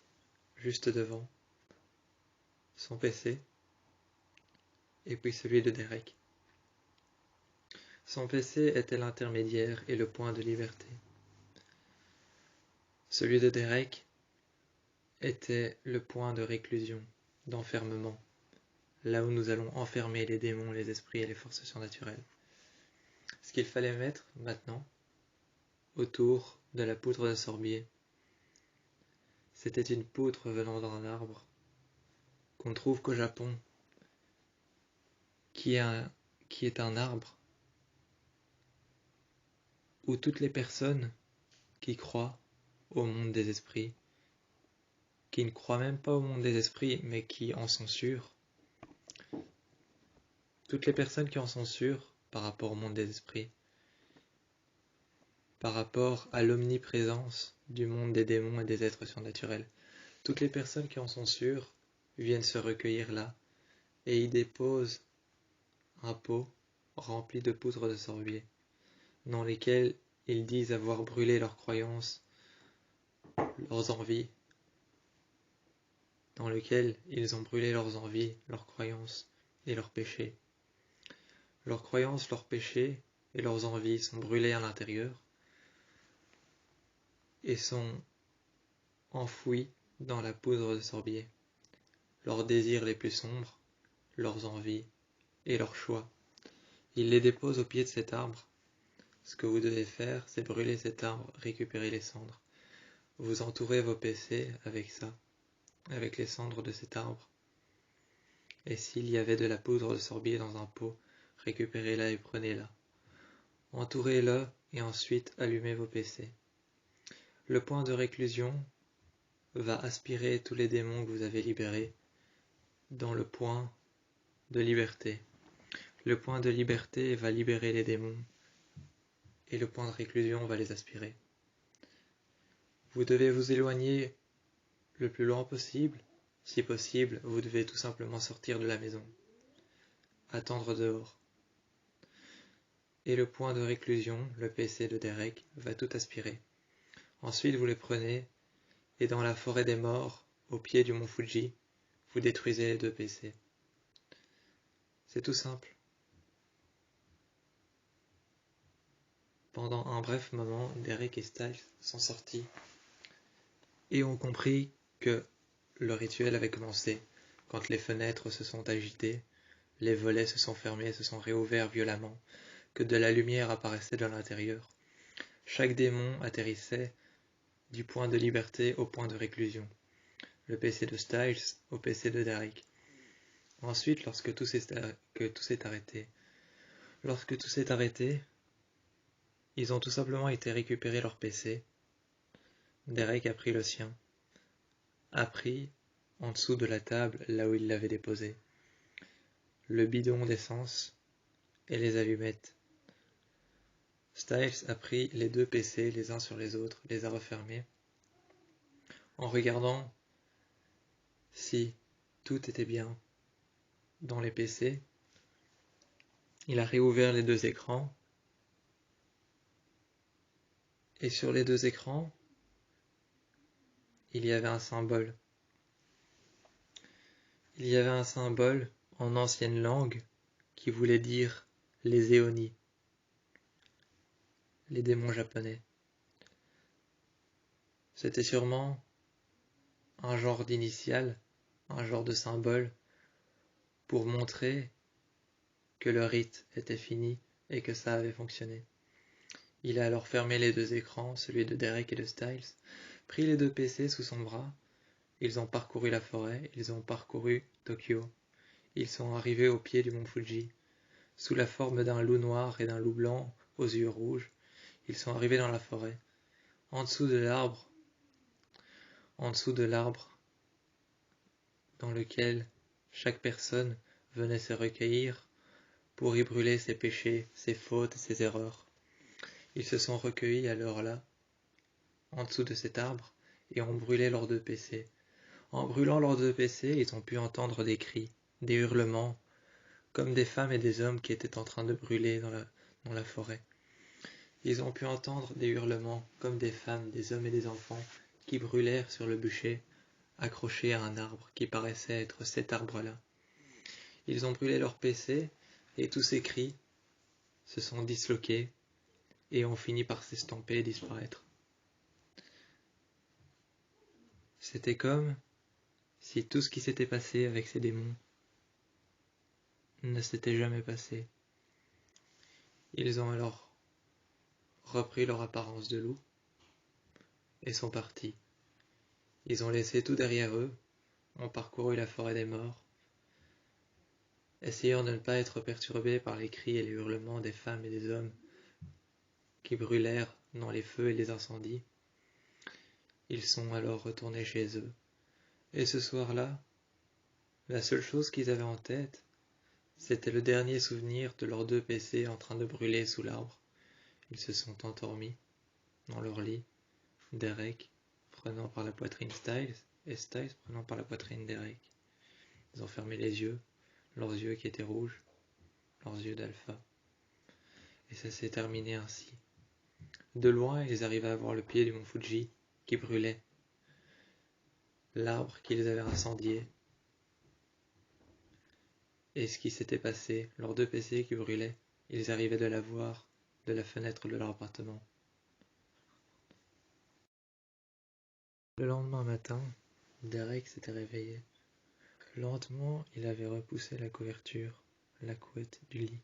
juste devant son PC et puis celui de Derek. Son PC était l'intermédiaire et le point de liberté. Celui de Derek était le point de réclusion, d'enfermement, là où nous allons enfermer les démons, les esprits et les forces surnaturelles. Ce qu'il fallait mettre maintenant autour de la poudre de sorbier, c'était une poudre venant d'un arbre qu'on ne trouve qu'au Japon, qui est un arbre où toutes les personnes qui croient au monde des esprits, qui ne croient même pas au monde des esprits, mais qui en sont sûrs, toutes les personnes qui en sont sûres par rapport au monde des esprits, par rapport à l'omniprésence du monde des démons et des êtres surnaturels, toutes les personnes qui en sont sûres viennent se recueillir là et y déposent un pot rempli de poudre de sorbier, dans lesquels ils disent avoir brûlé leurs croyances, leurs envies, dans lequel ils ont brûlé leurs envies, leurs croyances et leurs péchés. Leurs croyances, leurs péchés et leurs envies sont brûlés à l'intérieur et sont enfouis dans la poudre de sorbier. Leurs désirs les plus sombres, leurs envies et leurs choix. Ils les déposent au pied de cet arbre. Ce que vous devez faire, c'est brûler cet arbre, récupérer les cendres. Vous entourez vos PC avec ça, avec les cendres de cet arbre. Et s'il y avait de la poudre de sorbier dans un pot, récupérez-la et prenez-la. Entourez-le et ensuite allumez vos PC. Le point de réclusion va aspirer tous les démons que vous avez libérés dans le point de liberté. Le point de liberté va libérer les démons et le point de réclusion va les aspirer. Vous devez vous éloigner le plus loin possible. Si possible, vous devez tout simplement sortir de la maison, attendre dehors. Et le point de réclusion, le PC de Derek, va tout aspirer. Ensuite, vous les prenez et dans la forêt des morts, au pied du mont Fuji, vous détruisez les deux PC. C'est tout simple. Pendant un bref moment, Derek et Styles sont sortis et ont compris que le rituel avait commencé quand les fenêtres se sont agitées, les volets se sont fermés, se sont réouverts violemment, que de la lumière apparaissait de l'intérieur. Chaque démon atterrissait du point de liberté au point de réclusion. Le PC de Styles au PC de Derek. Ensuite, lorsque tout s'est arrêté, ils ont tout simplement été récupérer leur PC. Derek a pris le sien, a pris en dessous de la table là où il l'avait déposé, le bidon d'essence et les allumettes. Styles a pris les deux PC les uns sur les autres, les a refermés, en regardant si tout était bien dans les PC. Il a réouvert les deux écrans, et sur les deux écrans, il y avait un symbole Il y avait un symbole en ancienne langue qui voulait dire les Éonies, les démons japonais. C'était sûrement un genre d'initiale, un genre de symbole pour montrer que le rite était fini et que ça avait fonctionné. Il a alors fermé les deux écrans, celui de Derek et de Styles, pris les deux PC sous son bras. Ils ont parcouru la forêt, ils ont parcouru Tokyo. Ils sont arrivés au pied du mont Fuji. Sous la forme d'un loup noir et d'un loup blanc aux yeux rouges, ils sont arrivés dans la forêt. En dessous de l'arbre dans lequel chaque personne venait se recueillir pour y brûler ses péchés, ses fautes et ses erreurs. Ils se sont recueillis alors là, en dessous de cet arbre, et ont brûlé leurs deux PC. En brûlant leurs deux PC, ils ont pu entendre des cris, des hurlements, comme des femmes et des hommes qui étaient en train de brûler dans la forêt. Ils ont pu entendre des hurlements, comme des femmes, des hommes et des enfants, qui brûlèrent sur le bûcher, accrochés à un arbre qui paraissait être cet arbre-là. Ils ont brûlé leur PC, et tous ces cris se sont disloqués et ont fini par s'estomper et disparaître. C'était comme si tout ce qui s'était passé avec ces démons ne s'était jamais passé. Ils ont alors repris leur apparence de loup et sont partis. Ils ont laissé tout derrière eux, ont parcouru la forêt des morts, essayant de ne pas être perturbés par les cris et les hurlements des femmes et des hommes qui brûlèrent dans les feux et les incendies. Ils sont alors retournés chez eux. Et ce soir-là, la seule chose qu'ils avaient en tête, c'était le dernier souvenir de leurs deux PC en train de brûler sous l'arbre. Ils se sont endormis dans leur lit, Derek prenant par la poitrine Styles et Styles prenant par la poitrine Derek. Ils ont fermé les yeux, leurs yeux qui étaient rouges, leurs yeux d'alpha. Et ça s'est terminé ainsi. De loin, ils arrivaient à voir le pied du mont Fuji qui brûlait, l'arbre qu'ils avaient incendié, et ce qui s'était passé, leurs deux PC qui brûlaient, ils arrivaient de la voir de la fenêtre de leur appartement. Le lendemain matin, Derek s'était réveillé. Lentement, il avait repoussé la couverture, la couette du lit.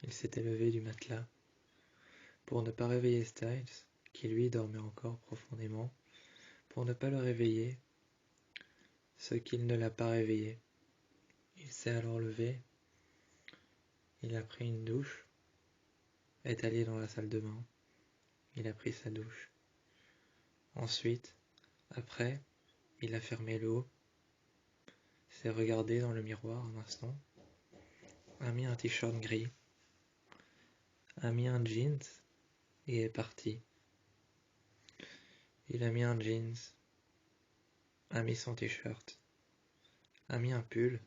Il s'était levé du matelas. Pour ne pas réveiller Styles, qui lui dormait encore profondément, pour ne pas le réveiller, ce qu'il ne l'a pas réveillé. Il s'est alors levé, il a pris une douche, est allé dans la salle de bain, il a pris sa douche. Ensuite, après, il a fermé l'eau, s'est regardé dans le miroir un instant, a mis un t-shirt gris, a mis un jeans et est parti. Il a mis un jeans, a mis son t-shirt, a mis un pull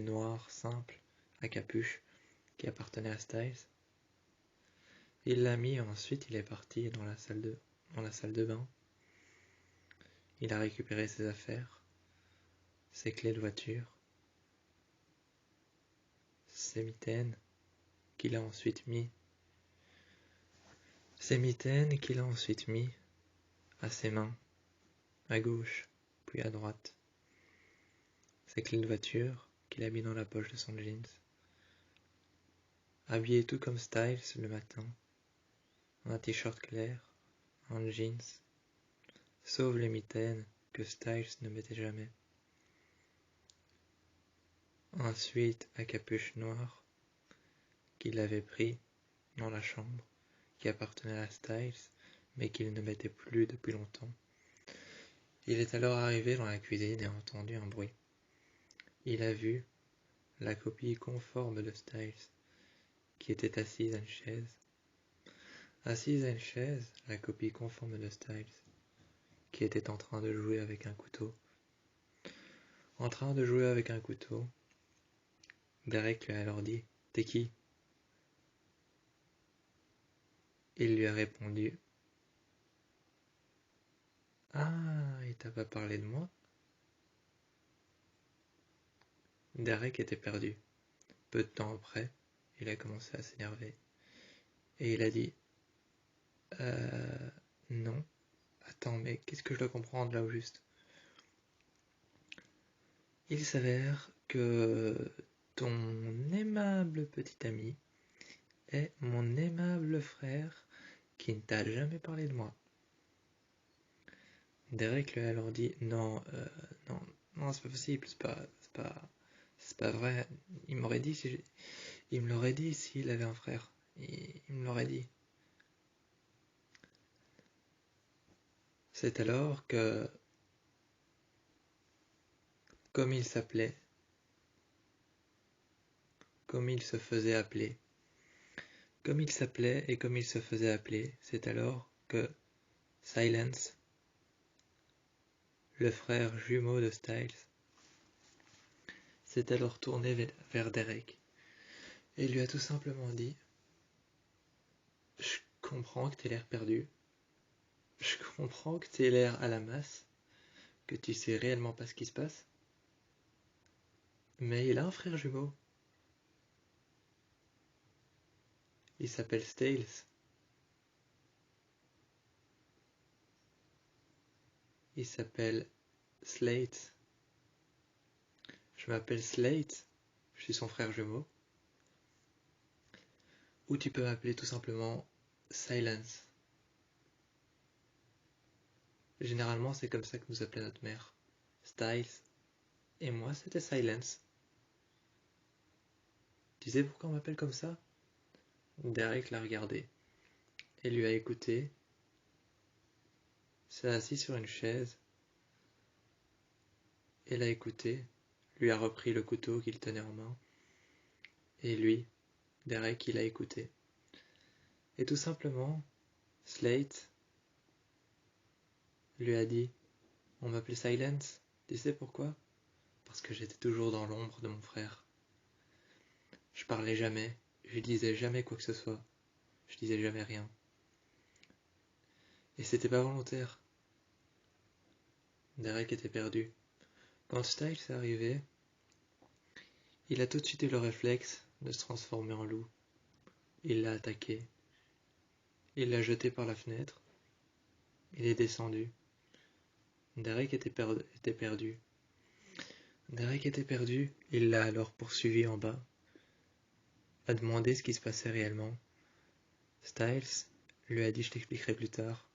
noir simple, à capuche, qui appartenait à Styles. Il l'a mis et ensuite il est parti dans la salle de bain. Il a récupéré ses affaires, ses clés de voiture, ses mitaines qu'il a ensuite mis à ses mains, à gauche, puis à droite. Ses clés de voiture qu'il a mis dans la poche de son jeans. Habillé tout comme Styles le matin, un t-shirt clair, un jeans, sauf les mitaines que Styles ne mettait jamais. Un sweat à capuche noire qu'il avait pris dans la chambre, qui appartenait à Styles, mais qu'il ne mettait plus depuis longtemps. Il est alors arrivé dans la cuisine et a entendu un bruit. Il a vu la copie conforme de Styles, qui était assise à une chaise. Assise à une chaise, la copie conforme de Styles, qui était en train de jouer avec un couteau. En train de jouer avec un couteau, Derek lui a alors dit « T'es qui ?» Il lui a répondu « Ah, il t'a pas parlé de moi ?» Derek était perdu. Peu de temps après, il a commencé à s'énerver. Et il a dit non. Attends, mais qu'est-ce que je dois comprendre là au juste? Il s'avère que ton aimable petit ami est mon aimable frère qui ne t'a jamais parlé de moi. Derek lui a alors dit non, non, non, c'est pas possible, c'est pas vrai. Il m'aurait dit il me l'aurait dit s'il avait un frère. Il me l'aurait dit. C'est alors que, comme il s'appelait, comme il se faisait appeler, comme il s'appelait et comme il se faisait appeler, c'est alors que Silence, le frère jumeau de Styles, s'est alors tourné vers Derek et lui a tout simplement dit je comprends que t'aies l'air perdu, je comprends que t'aies l'air à la masse, que tu sais réellement pas ce qui se passe, mais il a un frère jumeau. Il s'appelle Styles. Il s'appelle Slate. Je m'appelle Slate, je suis son frère jumeau. Ou tu peux m'appeler tout simplement Silence. Généralement, c'est comme ça que nous appelait notre mère. Styles. Et moi, c'était Silence. Tu sais pourquoi on m'appelle comme ça? Derek l'a regardé et lui a écouté, s'est assis sur une chaise et l'a écouté, lui a repris le couteau qu'il tenait en main, et lui, Derek, il a écouté. Et tout simplement, Slate lui a dit on m'appelait Silence, tu sais pourquoi? Parce que j'étais toujours dans l'ombre de mon frère. Je parlais jamais, je disais jamais quoi que ce soit, je disais jamais rien. Et c'était pas volontaire. Derek était perdu. Quand Styles est arrivé, il a tout de suite eu le réflexe de se transformer en loup. Il l'a attaqué. Il l'a jeté par la fenêtre. Il est descendu. Derek était perdu. Derek était perdu. Il l'a alors poursuivi en bas, a demandé ce qui se passait réellement. Styles lui a dit je t'expliquerai plus tard.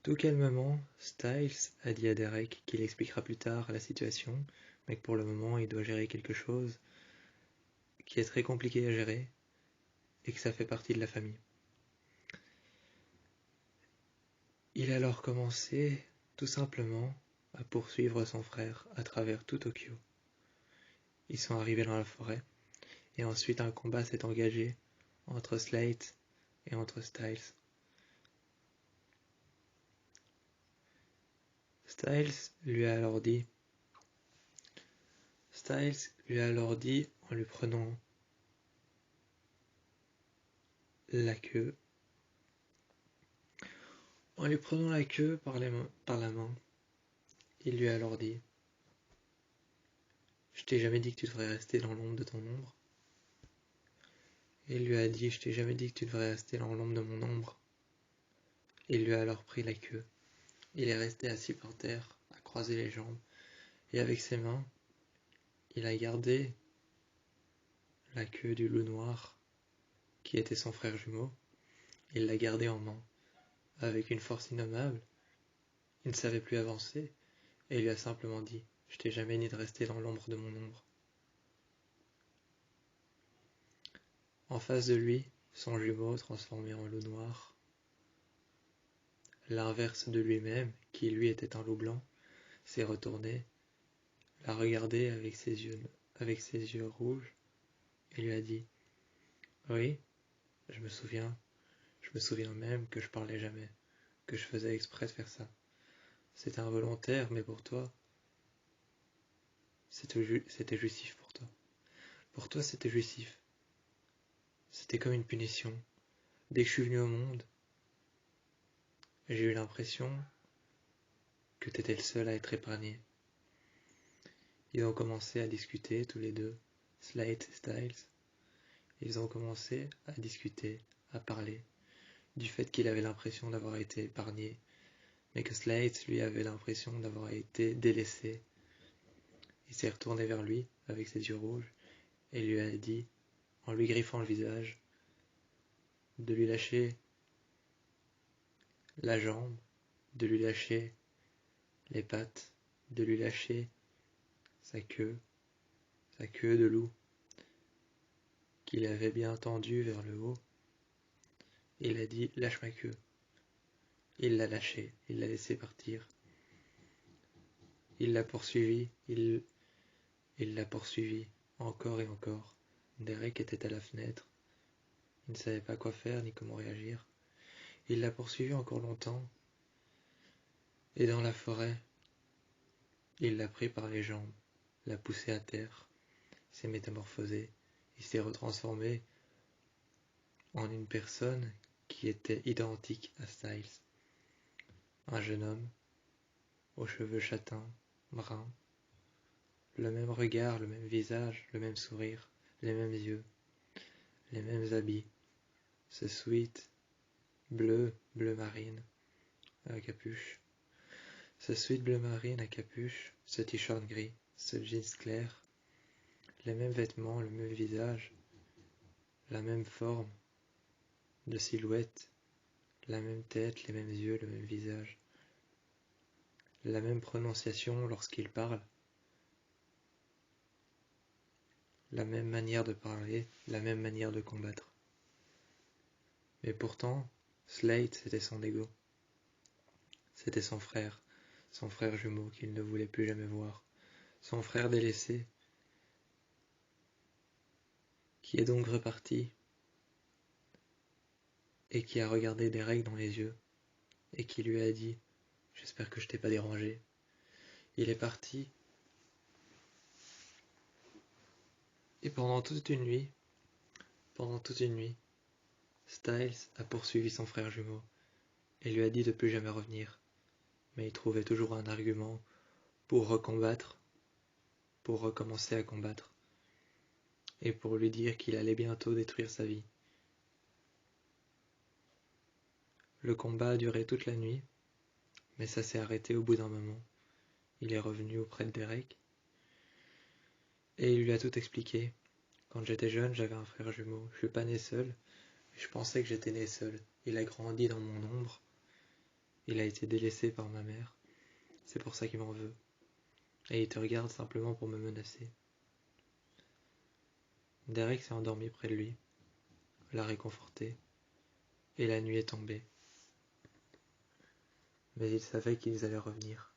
Tout calmement, Styles a dit à Derek qu'il expliquera plus tard la situation, mais que pour le moment il doit gérer quelque chose qui est très compliqué à gérer et que ça fait partie de la famille. Il a alors commencé tout simplement à poursuivre son frère à travers tout Tokyo. Ils sont arrivés dans la forêt et ensuite un combat s'est engagé entre Slate et entre Styles. Styles lui a alors dit en lui prenant la queue par la main, il lui a alors dit je t'ai jamais dit que tu devrais rester dans l'ombre de ton ombre. Il lui a dit je t'ai jamais dit que tu devrais rester dans l'ombre de mon ombre. Il lui a alors pris la queue. Il est resté assis par terre, à croiser les jambes, et avec ses mains, il a gardé la queue du loup noir, qui était son frère jumeau. Il l'a gardé en main, avec une force innommable. Il ne savait plus avancer, et il lui a simplement dit « Je t'ai jamais dit de rester dans l'ombre de mon ombre ». En face de lui, son jumeau transformé en loup noir, l'inverse de lui-même, qui lui était un loup blanc, s'est retourné, l'a regardé avec ses yeux rouges, et lui a dit « Oui, je me souviens même que je parlais jamais, que je faisais exprès de faire ça. C'était involontaire, mais pour toi, c'était jouissif pour toi. Pour toi, c'était jouissif. C'était comme une punition. Dès que je suis venu au monde, j'ai eu l'impression que t'étais le seul à être épargné. Ils ont commencé à discuter tous les deux, Slate et Styles. Ils ont commencé à discuter, à parler du fait qu'il avait l'impression d'avoir été épargné, mais que Slate, lui, avait l'impression d'avoir été délaissé. Il s'est retourné vers lui avec ses yeux rouges et lui a dit, en lui griffant le visage, de lui lâcher la jambe, de lui lâcher les pattes, de lui lâcher sa queue de loup, qu'il avait bien tendue vers le haut. Il a dit, lâche ma queue. Il l'a lâché, il l'a laissé partir. Il l'a poursuivi, il l'a poursuivi, encore et encore. Derek était à la fenêtre. Il ne savait pas quoi faire ni comment réagir. Il l'a poursuivi encore longtemps. Et dans la forêt, il l'a pris par les jambes, l'a poussé à terre, s'est métamorphosé, il s'est retransformé en une personne qui était identique à Styles. Un jeune homme, aux cheveux châtains, bruns, le même regard, le même visage, le même sourire, les mêmes yeux, les mêmes habits, ce sweat bleu marine à capuche, ce sweat bleu marine à capuche, ce t-shirt gris, ce jeans clair, les mêmes vêtements, le même visage, la même forme de silhouette, la même tête, les mêmes yeux, le même visage, la même prononciation lorsqu'il parle, la même manière de parler, la même manière de combattre. Mais pourtant, Slate, c'était son ego. C'était son frère jumeau qu'il ne voulait plus jamais voir, son frère délaissé, qui est donc reparti et qui a regardé Derek dans les yeux et qui lui a dit « J'espère que je t'ai pas dérangé ». Il est parti et pendant toute une nuit, Styles a poursuivi son frère jumeau et lui a dit de plus jamais revenir. Mais il trouvait toujours un argument pour recombattre, pour recommencer à combattre, et pour lui dire qu'il allait bientôt détruire sa vie. Le combat a duré toute la nuit, mais ça s'est arrêté au bout d'un moment. Il est revenu auprès de Derek, et il lui a tout expliqué. Quand j'étais jeune, j'avais un frère jumeau. Je suis pas né seul, mais je pensais que j'étais né seul. Il a grandi dans mon ombre. Il a été délaissé par ma mère. C'est pour ça qu'il m'en veut. Et il te regarde simplement pour me menacer. Derek s'est endormi près de lui, l'a réconforté, et la nuit est tombée. Mais il savait qu'ils allaient revenir.